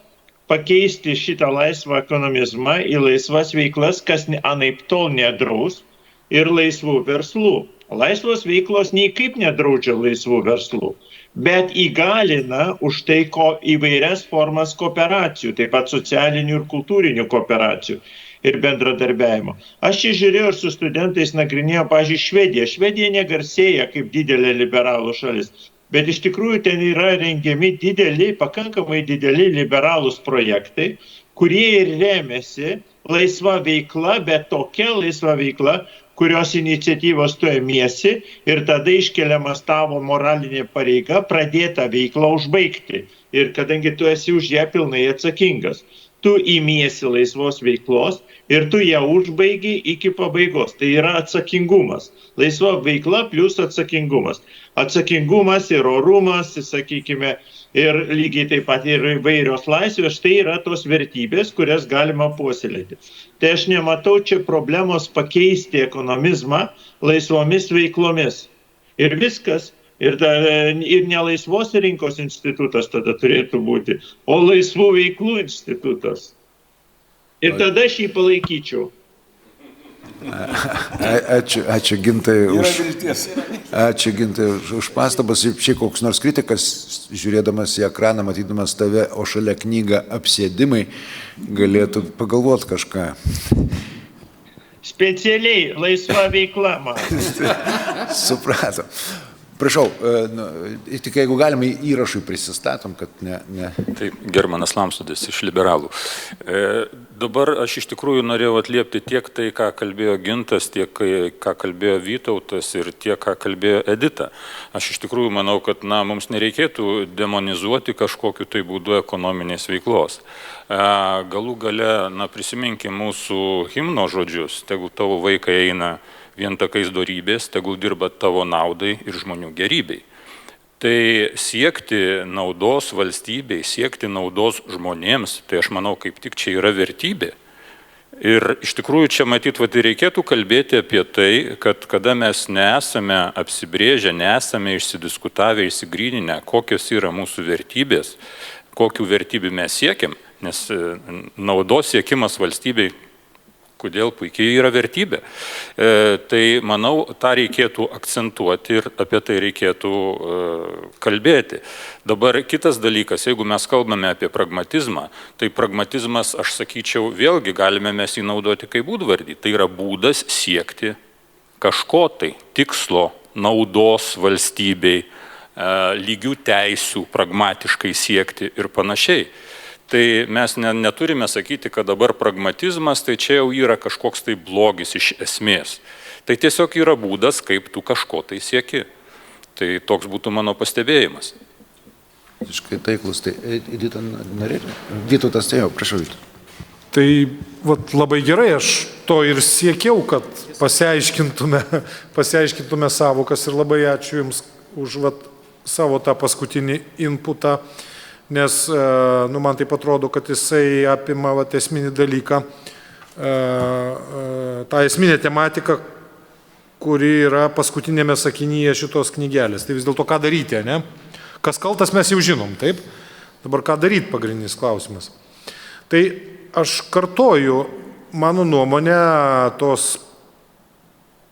pakeisti šitą laisvą ekonomizmą į laisvas veiklas, kas anaiptol nedraus, ir laisvų verslų. Laisvos veiklos nei kaip nedraudžia laisvų verslų, bet įgalina už tai įvairias formas kooperacijų, taip pat socialinių ir kultūrinių kooperacijų ir bendradarbiavimo. Aš čia žiūrėjau ir su studentais nagrinėjau, pavyzdžiui, Švediją. Švedija negarsėja kaip didelė liberalų šalis, bet iš tikrųjų ten yra rengiami pakankamai dideli liberalūs projektai, kurie ir remiasi laisva veikla, bet tokia laisva veikla, kurios iniciatyvos tu ėmiesi ir tada iškeliamas tavo moralinė pareiga pradėtą veiklą užbaigti. Ir kadangi tu esi už ją pilnai atsakingas. Tu imiesi laisvos veiklos ir tu ją užbaigi iki pabaigos. Tai yra atsakingumas. Laisva veikla plus atsakingumas. Atsakingumas ir orumas, sakykime, ir lygiai taip pat ir įvairios laisvės, tai yra tos vertybės, kurias galima puoselėti. Tai aš nematau čia problemos pakeisti ekonomizmą laisvomis veiklomis. Ir viskas. Ir ne laisvos rinkos institutas tada turėtų būti, o laisvų veiklų institutas. Ir tada aš jį palaikyčiau. Ačiū Gintai už pastabas. Šiaip koks nors kritikas, žiūrėdamas į ekraną, matydamas tave, o šalia knygą Apsėdimai, galėtų pagalvoti kažką. Specialiai laisva veikla, man. Supratom. Prašau, tik jeigu galima įrašui prisistatom, kad ne. Taip, Germanas Lamsudis iš liberalų. Dabar aš iš tikrųjų norėjau atliepti tiek tai, ką kalbėjo Gintas, tiek ką kalbėjo Vytautas ir tiek, ką kalbėjo Edita. Aš iš tikrųjų manau, kad mums nereikėtų demonizuoti kažkokiu tai būdu ekonominės veiklos. Galų gale, prisiminkim mūsų himno žodžius, tegul tavo vaikai eina vien takais dorybės, tegul dirba tavo naudai ir žmonių gerybei. Tai siekti naudos valstybei, siekti naudos žmonėms, tai aš manau, kaip tik čia yra vertybė. Ir iš tikrųjų čia matyt, reikėtų kalbėti apie tai, kad kada mes nesame apsibrėžę, nesame išsidiskutavę, išsigryninę, kokios yra mūsų vertybės, kokių vertybių mes siekiam, nes naudos siekimas valstybei, kodėl puikiai yra vertybė. Tai manau, tą reikėtų akcentuoti ir apie tai reikėtų kalbėti. Dabar kitas dalykas, jeigu mes kalbame apie pragmatizmą, tai pragmatizmas, aš sakyčiau, vėlgi galime mes jį naudoti kaip būdvardį. Tai yra būdas siekti kažko tai, tikslo, naudos valstybei, lygių teisių pragmatiškai siekti ir panašiai. Tai mes neturime sakyti, kad dabar pragmatizmas, tai čia jau yra kažkoks tai blogis iš esmės. Tai tiesiog yra būdas, kaip tu kažko tai sieki. Tai toks būtų mano pastebėjimas. Visiškai taiklus. Tai Edita norėtų? Vytautas, tai jau, prašau Vytautas. Tai labai gerai, aš to ir siekiau, kad pasiaiškintume savokas ir labai ačiū Jums savo tą paskutinį inputą, nes man taip atrodo, kad jisai apima esminį dalyką, tą esminę tematiką, kuri yra paskutinėme sakinyje šitos knygelės. Tai vis dėlto ką daryti, ne? Kas kaltas mes jau žinom, taip? Dabar ką daryti pagrindinis klausimas. Tai aš kartoju, mano nuomonė, tos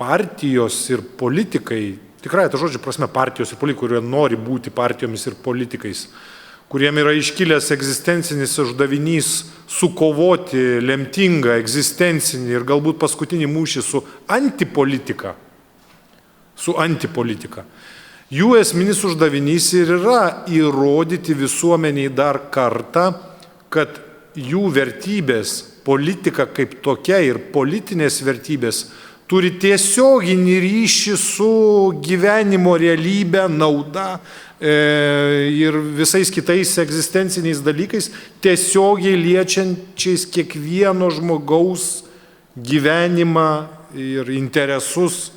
partijos ir politikai, tikrai ta žodžio prasme partijos ir politikai, kurie nori būti partijomis ir politikais, kuriem yra iškilęs egzistencinis uždavinys sukovoti lemtingą egzistencinį ir galbūt paskutinį mūšį su antipolitika. Jų esminis uždavinys ir yra įrodyti visuomeniai dar kartą, kad jų vertybės, politika kaip tokia ir politinės vertybės turi tiesioginį ryšį su gyvenimo realybė, nauda ir visais kitais egzistenciniais dalykais, tiesiogiai liečiančiais kiekvieno žmogaus gyvenimą ir interesus.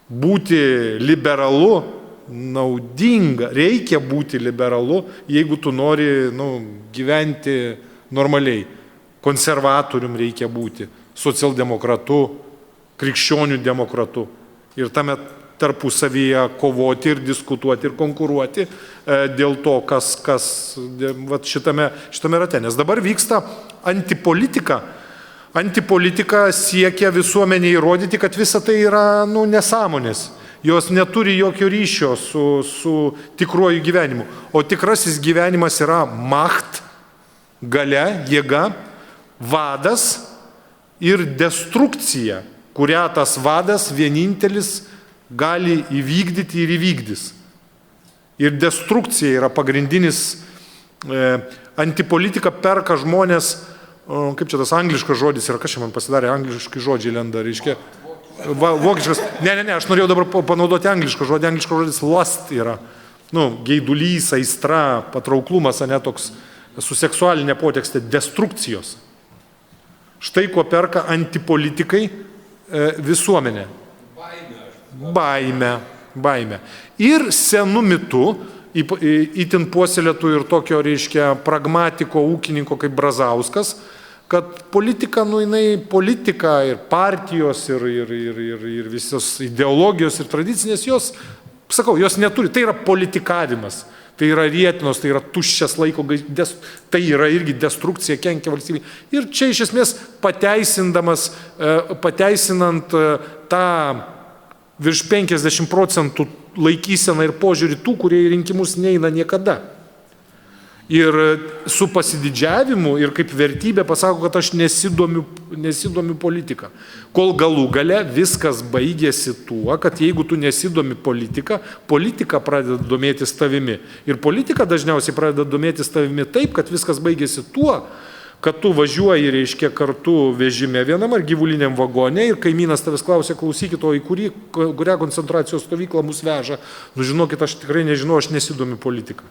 Būti liberalu naudinga, reikia būti liberalu, jeigu tu nori gyventi normaliai. Konservatorium reikia būti, socialdemokratu, krikščionių demokratu. Ir tame tarpusavyje kovoti ir diskutuoti ir konkuruoti dėl to, kas šitame rate. Nes dabar vyksta antipolitika. Antipolitika siekia visuomenėje įrodyti, kad visa tai yra nesąmonės. Jos neturi jokio ryšio su tikruoju gyvenimu. O tikrasis gyvenimas yra macht, galia, jėga, vadas ir destrukcija, kurią tas vadas vienintelis gali įvykdyti ir įvykdys. Ir destrukcija yra pagrindinis. Antipolitika perka žmonės, kaip čia tas angliškas žodis yra, kas čia man pasidarė, angliškai žodžiai lenda, reiškia. Vokiškas, ne, aš norėjau dabar panaudoti anglišką žodį, angliškas žodis lust yra, geidulys, aistra, patrauklumas, ne toks su seksualinė potekstė, destrukcijos. Štai ko perka antipolitikai visuomenė. Baimė. Ir senu mitu, itin puoselėtų ir tokio, reiškia, pragmatiko ūkininko kaip Brazauskas, kad politika, jinai politika ir partijos ir visos ideologijos ir tradicinės, jos neturi, tai yra politikavimas, tai yra rietinos, tai yra tuščias laiko, tai yra irgi destrukcija, kenkia valstybei. Ir čia iš esmės pateisinant tą virš 50% laikyseną ir požiūrį tų, kurie į rinkimus neina niekada. Ir su pasididžiavimu ir kaip vertybė pasako, kad aš nesidomiu politika. Kol galų gale viskas baigėsi tuo, kad jeigu tu nesidomi politika, politika pradeda domėtis tavimi. Ir politika dažniausiai pradeda domėtis tavimi taip, kad viskas baigėsi tuo, kad tu važiuoji, reiškia, kartu vežime vienam ar gyvuliniam vagone ir kaimynas tavęs klausia, klausykit, o į kurią koncentracijos stovyklą mus veža. Žinokit, aš tikrai nežinau, aš nesidomiu politiką.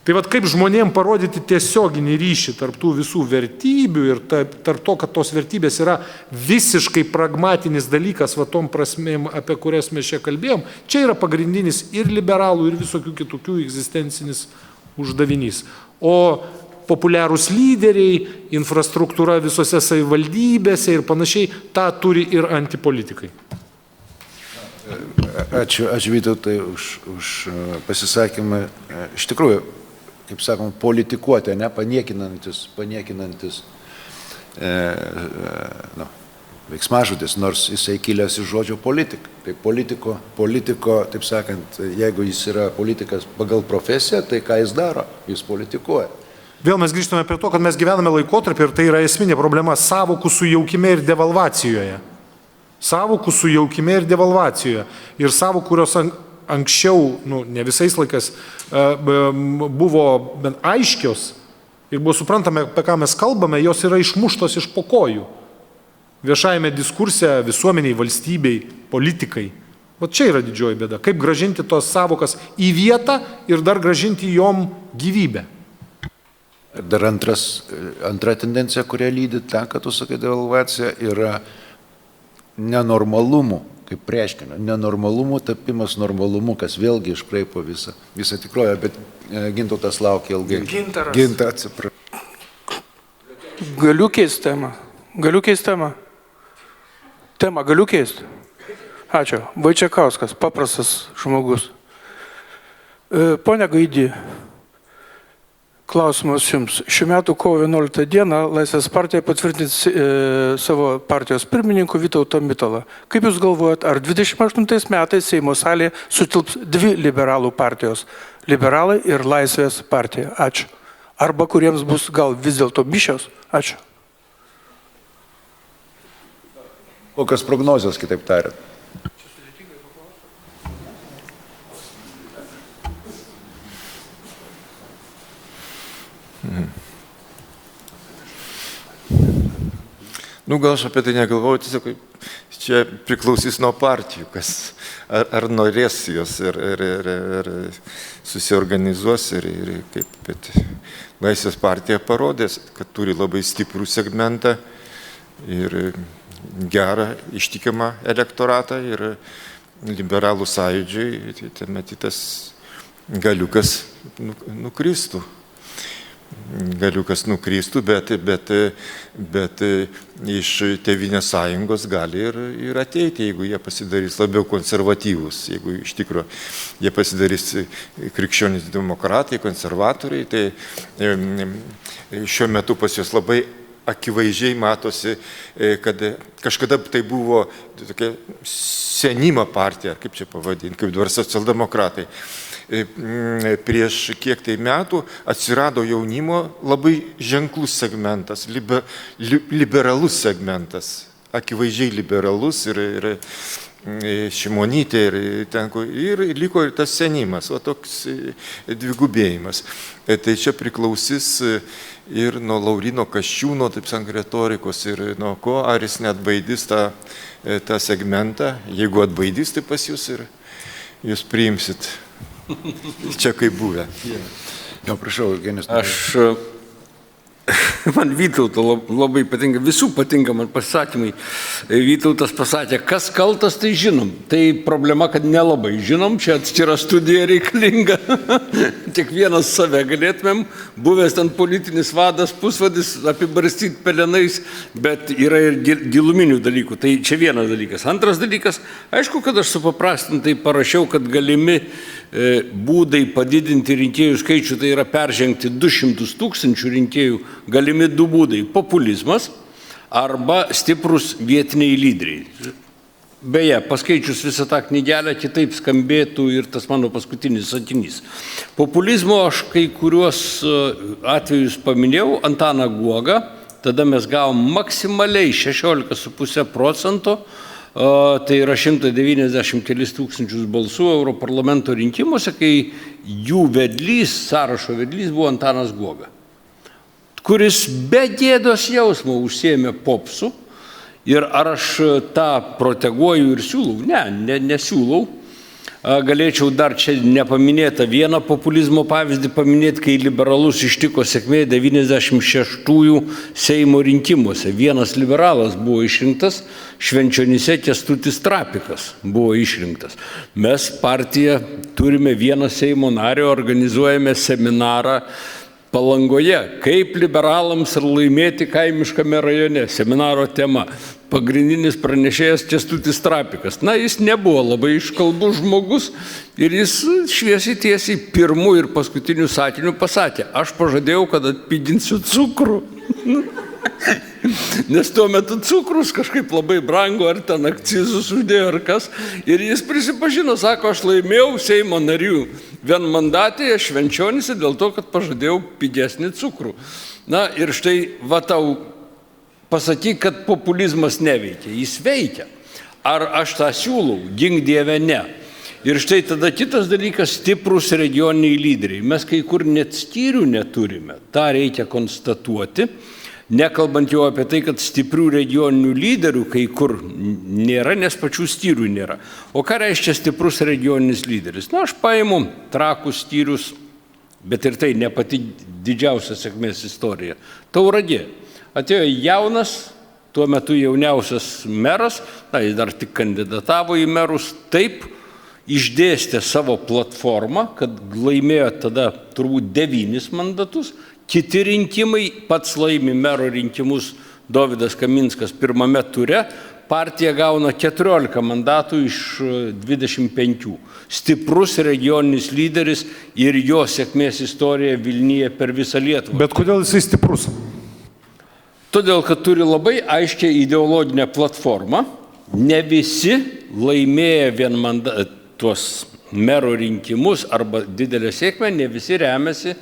Tai kaip žmonėm parodyti tiesioginį ryšį tarp tų visų vertybių ir tarp to, kad tos vertybės yra visiškai pragmatinis dalykas, tom prasmėm, apie kurias mes čia kalbėjom, čia yra pagrindinis ir liberalų, ir visokių kitokių egzistencinis uždavinys. O populiarūs lyderiai, infrastruktūra visose savivaldybėse ir panašiai, tą turi ir antipolitikai. Ačiū Vytautai už pasisakymą. Iš tikrųjų, kaip sakom, politikuoti, paniekinantis veiksmažodis, nors jisai kilęs iš žodžio politika. Tai politiko, taip sakant, jeigu jis yra politikas pagal profesiją, tai ką jis daro? Jis politikuoja. Vėl mes grįžtame prie to, kad mes gyvename laikotarpį ir tai yra esminė problema sąvokų sujaukime ir devalvacijoje. Ir sąvokų, kurios anksčiau, ne visais laikais, buvo bent aiškios ir buvo suprantame, apie ką mes kalbame, jos yra išmuštos iš po kojų. Viešajame diskurse, visuomeniai, valstybei, politikai. O čia yra didžioji bėda. Kaip grąžinti tos sąvokas į vietą ir dar grąžinti jom gyvybę. Dar antra tendencija, kurią lydi tą, kad tu sakai, devalvacija, yra nenormalumų, kaip reiškinio. Nenormalumo tapimas normalumu, kas vėlgi iškraipo visą tikrovę, bet Gintautas laukia ilgai. Gintaras. Gintaras, atsiprašau. Galiu keisti temą. Temą galiu keisti. Ačiū. Vaičiakauskas, paprastas žmogus. Pone Gaidy, klausimas jums. Šių metų kovo 11 dieną Laisvės partija patvirtins savo partijos pirmininku Vytautą Mitalą. Kaip Jūs galvojat, ar 28 metais Seimo salėje sutilps dvi liberalų partijos - liberalai ir Laisvės partija? Ačiū. Arba kuriems bus gal vis dėlto mišios? Ačiū. Kokios prognozijos, kitaip tariant? Nu, gal aš apie tai negalvoju, tiesiog čia priklausys nuo partijų, kas ar norės jos ir susiorganizuos ir kaip, bet Laisvės partija parodės, kad turi labai stiprų segmentą ir gerą ištikimą elektoratą ir liberalų sąjūdžiui, tai matytas galiukas nukristų. Bet iš Tėvynės sąjungos gali ir ateiti, jeigu jie pasidarys labiau konservatyvūs, jeigu iš tikrųjų jie pasidarys krikščionys demokratai, konservatoriai, tai šiuo metu pas juos labai akivaizdžiai matosi, kad kažkada tai buvo tokia senimo partija, kaip čia pavadinti, kaip dabar socialdemokratai. Prieš kiek tai metų atsirado jaunimo labai ženklus segmentas, liberalus segmentas, akivaizdžiai liberalus ir Šimonytė ir liko ir tas senimas, o toks dvigubėjimas. Tai čia priklausys ir nuo Laurino Kasčiūno, taip sakant, retorikos ir nuo ko, ar jis neatbaidys tą segmentą. Jeigu atbaidys, tai pas jūs ir jūs priimsit. Čia kaip buvę. Jo, prašau, Eugenijus. Man Vytauto labai patinka, visų patinka man pasakymai. Vytautas pasakė, kas kaltas, tai žinom. Tai problema, kad nelabai žinom, čia atskira studija reikalinga. Tik vienas save galėtumėm, buvęs ten politinis vadas, pusvadis, apibarstyti pelenais, bet yra ir giluminių dalykų. Tai čia vienas dalykas. Antras dalykas, aišku, kad aš supaprastintai parašiau, kad galimi būdai padidinti rinkėjų skaičių, tai yra peržengti 200 000 rinkėjų, galimi du būdai - populizmas arba stiprus vietiniai lyderiai. Beje, paskaičius visą tą knygelę, kitaip skambėtų ir tas mano paskutinis sakinys. Populizmo aš kai kuriuos atvejus paminėjau, Antaną Guogą, tada mes gavom maksimaliai 16,5%, tai yra 190 kelis tūkstančius balsų Europarlamento rinkimuose, kai jų vedlys, sąrašo vedlys buvo Antanas Guoga, kuris be gėdos jausmo užsiėmė popsu. Ir ar aš tą proteguoju ir siūlau? Ne, nesiūlau. Galėčiau dar čia nepaminėtą vieną populizmo pavyzdį paminėti, kai liberalus ištiko sėkmė 96-ųjų Seimo rinkimuose. Vienas liberalas buvo išrinktas, Švenčionyse Kęstutis Trapikas buvo išrinktas. Mes partija turime vieną Seimo narį, organizuojame seminarą Palangoje, kaip liberalams ir laimėti kaimiškame rajone. Seminaro tema. Pagrindinis pranešėjas Kęstutis Trapikas. Na, jis nebuvo labai iškalbus žmogus ir jis šviesiai tiesiai pirmų ir paskutinių sakinių pasakė, aš pažadėjau, kad atpiginsiu cukrų. Nes tuo metu cukrus kažkaip labai brango, ar ten akcizus uždėjo, ar kas. Ir jis prisipažino, sako, aš laimėjau Seimo narių vienmandatėje Švenčionyse dėl to, kad pažadėjau pigesnį cukrų. Na ir štai, va tau pasakyk, kad populizmas neveikia. Jis veikia. Ar aš tą siūlau? Gink Dieve, ne. Ir štai tada kitas dalykas - stiprus regioniniai lyderiai. Mes kai kur net skyrių neturime. Ta reikia konstatuoti. Nekalbant jau apie tai, kad stiprių regioninių lyderių kai kur nėra, nes pačių skyrių nėra. O ką reiškia stiprus regioninis lyderis? Na, aš paimu Trakų skyrius, bet ir tai ne pati didžiausia sėkmės istorija. Tauragė. Atėjo jaunas tuo metu jauniausias meras, jis dar tik kandidatavo į merus, taip išdėstė savo platformą, kad laimėjo tada turbūt 9 mandatus, kiti rinkimai, pats laimi mero rinkimus Dovydas Kaminskas pirmame ture, partija gauna 14 mandatų iš 25. Stiprus regioninis lyderis ir jo sėkmės istorija Vilniuje per visą Lietuvą. Bet kodėl jisai stiprus? Todėl, kad turi labai aiškią ideologinę platformą, ne visi laimėję tuos mero rinkimus arba didelę sėkmę, ne visi remiasi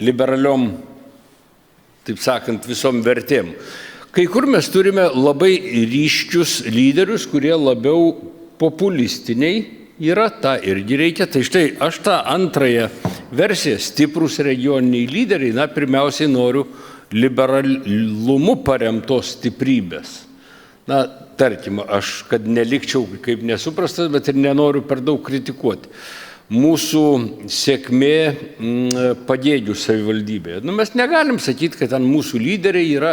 liberaliom, taip sakant, visom vertėm. Kai kur mes turime labai ryškius lyderius, kurie labiau populistiniai yra, tą irgi reikia. Tai štai aš tą antrąją versiją, stiprus regioniniai lyderiai, pirmiausiai noriu liberalumu paremtos stiprybės. Tarkim, aš, kad nelikčiau kaip nesuprastas, bet ir nenoriu per daug kritikuoti. Mūsų sėkmė Pagėgių savivaldybėje. Mes negalim sakyti, kad ten mūsų lyderiai yra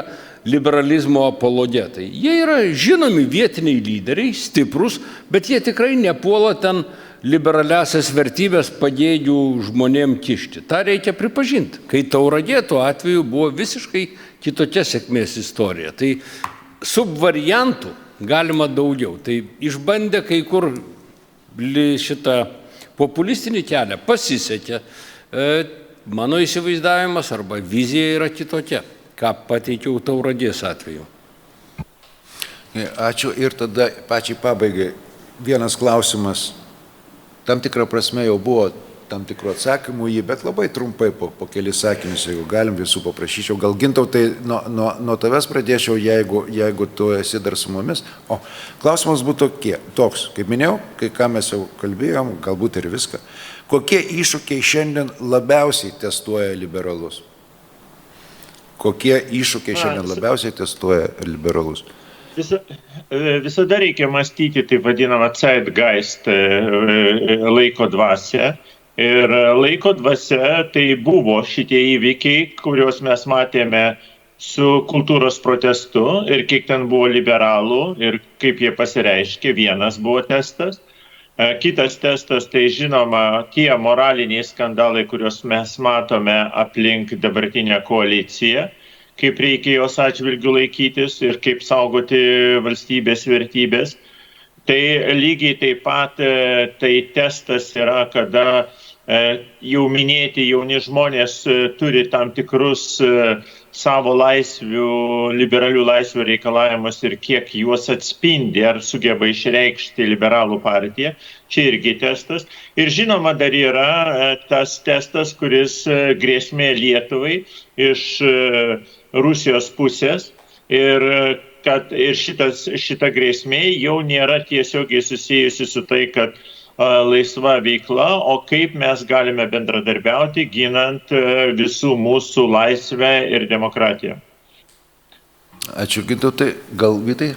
liberalizmo apologetai. Jie yra žinomi vietiniai lyderiai, stiprus, bet jie tikrai nepuola ten liberaliasias vertybės Pagėgių žmonėm kišti. Ta reikia pripažinti. Kai Tauragė tuo atveju buvo visiškai kitokia sėkmės istorija. Tai subvariantų galima daugiau. Tai išbandė kai kur šitą populistinį kelią, pasisekė. Mano įsivaizdavimas arba vizija yra kitokia, ką pateikiau Tauragės atveju. Ačiū ir tada pačiai pabaigai vienas klausimas. Tam tikrą prasme jau buvo tam tikrų atsakymų jį, bet labai trumpai po kelis sakinius, jeigu galim visų paprašyčiau. Gal Gintautai nuo tavęs pradėčiau, jeigu tu esi dar su mumis. O klausimas būtų toks, kaip minėjau, kai ką mes jau kalbėjom, galbūt ir viską. Kokie iššūkiai šiandien labiausiai testuoja liberalus? Kokie iššūkiai šiandien labiausiai testuoja liberalus? Visada reikia mąstyti taip vadinamą zeitgeist, laiko dvasią. Ir laiko dvasia tai buvo šitie įvykiai, kuriuos mes matėme su kultūros protestu ir kiek ten buvo liberalų ir kaip jie pasireiškė. Vienas buvo testas. Kitas testas tai žinoma tie moraliniai skandalai, kuriuos mes matome aplink dabartinę koaliciją, kaip reikia jos atžvilgių laikytis ir kaip saugoti valstybės vertybės. Tai lygiai taip pat tai testas yra, kada jau minėti jauni žmonės turi tam tikrus savo laisvių, liberalių laisvių reikalavimus ir kiek juos atspindi, ar sugeba išreikšti liberalų partiją. Čia irgi testas. Ir žinoma, dar yra tas testas, kuris grėsmė Lietuvai iš Rusijos pusės. Ir šita grėsmė jau nėra tiesiogiai susijusi su tai, kad laisva veikla, o kaip mes galime bendradarbiauti, ginant visų mūsų laisvę ir demokratiją. Ačiū, Gintautai. Gal Vytai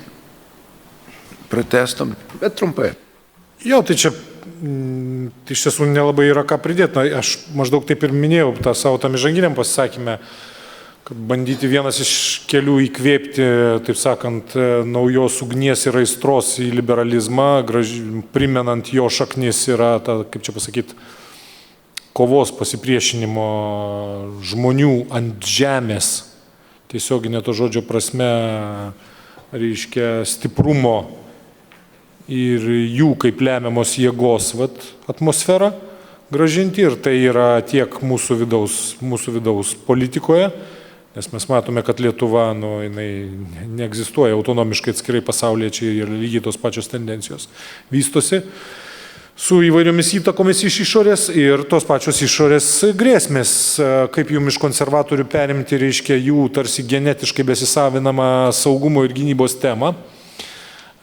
pratęstum, bet trumpai. Jo, tai čia iš tiesų nelabai yra ką pridėti. Aš maždaug taip ir minėjau tą savo tam įžanginiam pasisakymę, kad bandyti vienas iš kelių įkvėpti, taip sakant, naujos ugnies ir aistros į liberalizmą, primenant jo šaknis yra, kaip čia pasakyti, kovos pasipriešinimo žmonių ant žemės, tiesioginė to žodžio prasme, reiškia stiprumo ir jų kaip lemiamos jėgos atmosferą grąžinti. Ir tai yra tiek mūsų vidaus politikoje, nes mes matome, kad Lietuva jinai neegzistuoja autonomiškai atskirai pasaulyje, čia ir lygiai tos pačios tendencijos vystosi su įvairiomis įtakomis iš išorės ir tos pačios išorės grėsmės, kaip jums iš konservatorių perimti, reiškia jų tarsi genetiškai besisavinamą saugumo ir gynybos temą.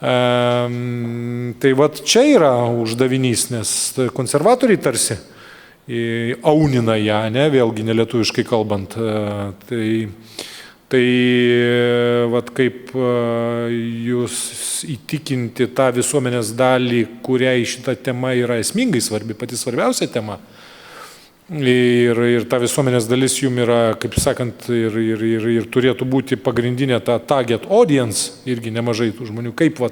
Tai čia yra uždavinys, nes konservatoriai tarsi aunina ją, vėlgi nelietuviškai kalbant. Tai kaip jūs įtikinti tą visuomenės dalį, kuriai šita tema yra esmingai svarbi, pati svarbiausia tema, ir ta visuomenės dalis jum yra, kaip sakant, ir turėtų būti pagrindinė ta target audience, irgi nemažai tų žmonių, kaip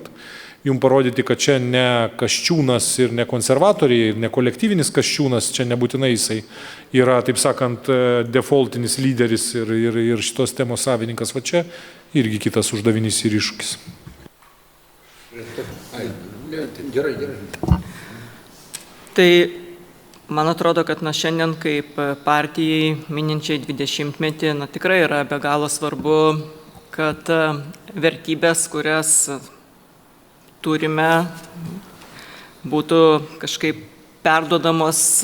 jum parodyti, kad čia ne Kasčiūnas ir ne konservatoriai, ir ne kolektyvinis Kasčiūnas, čia nebūtinai jisai yra, taip sakant, defaultinis lyderis ir šitos temos savininkas, va čia irgi kitas uždavinys ir iššūkis. Gerai. Tai man atrodo, kad šiandien kaip partijai mininčiai 20-metį tikrai yra be galo svarbu, kad vertybės, kurias turime, būtų kažkaip perduodamos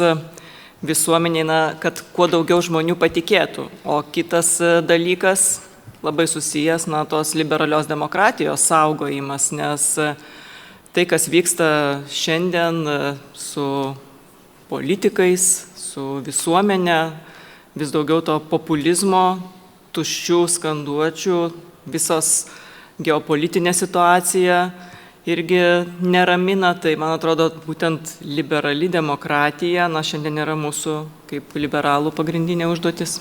visuomeniai, kad kuo daugiau žmonių patikėtų. O kitas dalykas, labai susijęs, tos liberalios demokratijos saugojimas, nes tai, kas vyksta šiandien su politikais, su visuomenė, vis daugiau to populizmo, tuščių skanduočių, visos geopolitinė situacija irgi neramina, tai man atrodo, būtent liberali demokratija, šiandien yra mūsų kaip liberalų pagrindinė užduotis.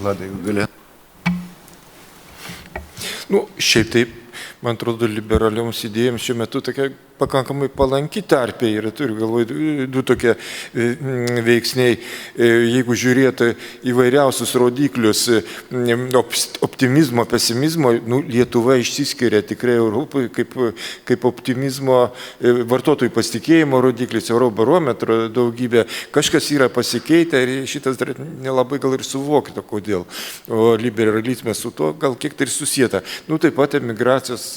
Vladai, gali. Šiaip taip, man atrodo, liberalioms idėjams šiuo metu tokia pakankamai palanki terpė yra, turiu galvoje, du tokie veiksniai. Jeigu žiūrėtų įvairiausius rodiklius optimizmo, pesimizmo, Lietuva išsiskiria tikrai Europai kaip optimizmo, vartotojų pasitikėjimo rodiklis, Eurobarometro daugybė. Kažkas yra pasikeitę ir šitas dar nelabai gal ir suvokita, kodėl. O liberalizme su to gal kiek tai ir susieta. Taip pat emigracijos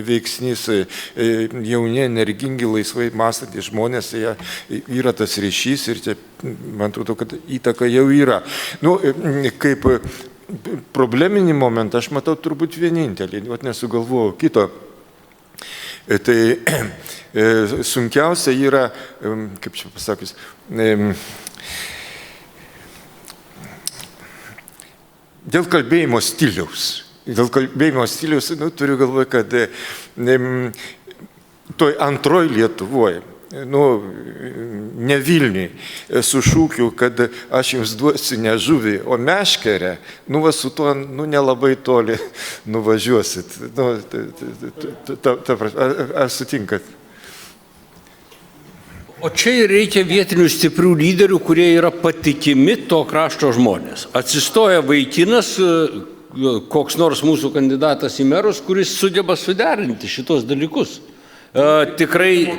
veiksnys, jauni, energingi, laisvai mąstantys žmonės, yra tas ryšys ir čia, man atrodo, kad įtaka jau yra. Kaip probleminį momentą aš matau turbūt vienintelį, nesugalvojau kito. Tai sunkiausia yra, kaip čia pasakius, dėl kalbėjimo stiliaus. Dėl kalbėjimo stiliaus, turiu galvoje, kad toj antroj Lietuvoje, ne Vilniui, su šūkiu, kad aš jums duosiu ne žuvį, o meškerę, su tuo nelabai toli nuvažiuosit. Ar sutinkat? O čia reikia vietinių stiprių lyderių, kurie yra patikimi to krašto žmonės. Atsistoja vaikinas, koks nors mūsų kandidatas į merus, kuris sugeba suderinti šitos dalykus. Tikrai,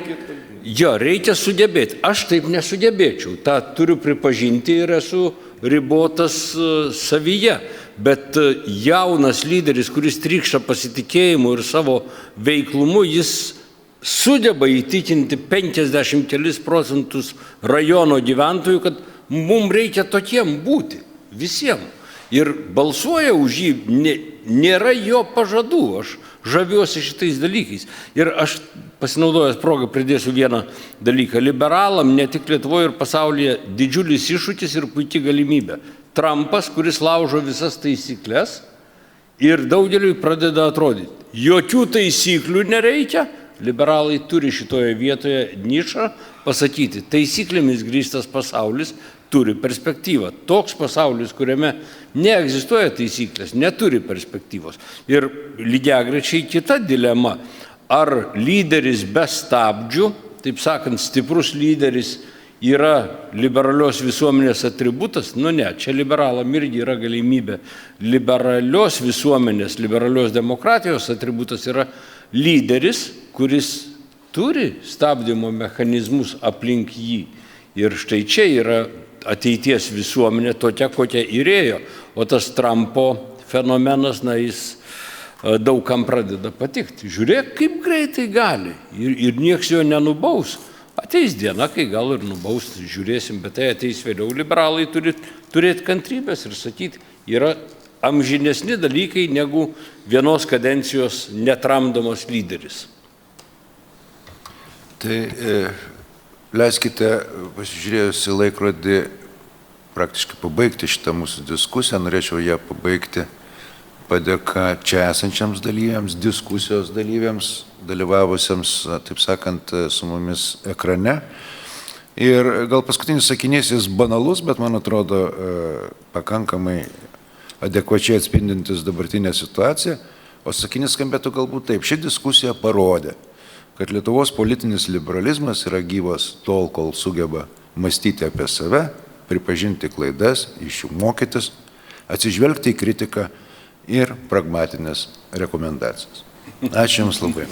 reikia sugebėti. Aš taip nesugebėčiau, tą turiu pripažinti ir esu ribotas savyje. Bet jaunas lyderis, kuris trykšta pasitikėjimu ir savo veiklumu, jis sugeba įtikinti 50% rajono gyventojų, kad mums reikia tokiem būti, visiems. Ir balsuoja už jį, nėra jo pažadų, aš žaviuosi šitais dalykais. Ir aš pasinaudojęs progą pridėsiu vieną dalyką. Liberalam ne tik Lietuvoje ir pasaulyje didžiulis iššūkis ir puikia galimybė. Trumpas, kuris laužo visas taisyklės ir daugeliui pradeda atrodyti, jokių taisyklių nereikia, liberalai turi šitoje vietoje nišą pasakyti, taisyklėmis grįstas pasaulis turi perspektyvą. Toks pasaulis, kuriame neegzistuoja taisyklės, neturi perspektyvos. Ir lygiagrečiai kita dilema, ar lyderis be stabdžių, taip sakant, stiprus lyderis yra liberalios visuomenės atributas? Ne, čia liberalam irgi yra galimybė. Liberalios visuomenės, liberalios demokratijos atributas yra lyderis, kuris turi stabdymo mechanizmus aplink jį. Ir štai čia yra ateities visuomenė tokia, kokia ir ėjo. O tas Trumpo fenomenas, jis daugam pradeda patikti. Žiūrėk, kaip greitai gali. Ir nieks jo nenubaus. Ateis diena, kai gal ir nubaus, žiūrėsim, bet tai ateis vėliau. Liberalai turi turėti kantrybės ir sakyti, yra amžinesni dalykai negu vienos kadencijos netramdomas lyderis. Tai leiskite, pasižiūrėjus į laikrodį, praktiškai pabaigti šitą mūsų diskusiją. Norėčiau ją pabaigti padėka čia esančiams dalyviams, diskusijos dalyviams, dalyvavusiems, taip sakant, su mumis ekrane. Ir gal paskutinis sakinys jis banalus, bet man atrodo pakankamai adekvačiai atspindintis dabartinę situaciją. O sakinys skambėtų galbūt taip. Ši diskusija parodė, kad Lietuvos politinis liberalizmas yra gyvas tol, kol sugeba mąstyti apie save, pripažinti klaidas, iš jų mokytis, atsižvelgti į kritiką ir pragmatinės rekomendacijas. Ačiū Jums labai.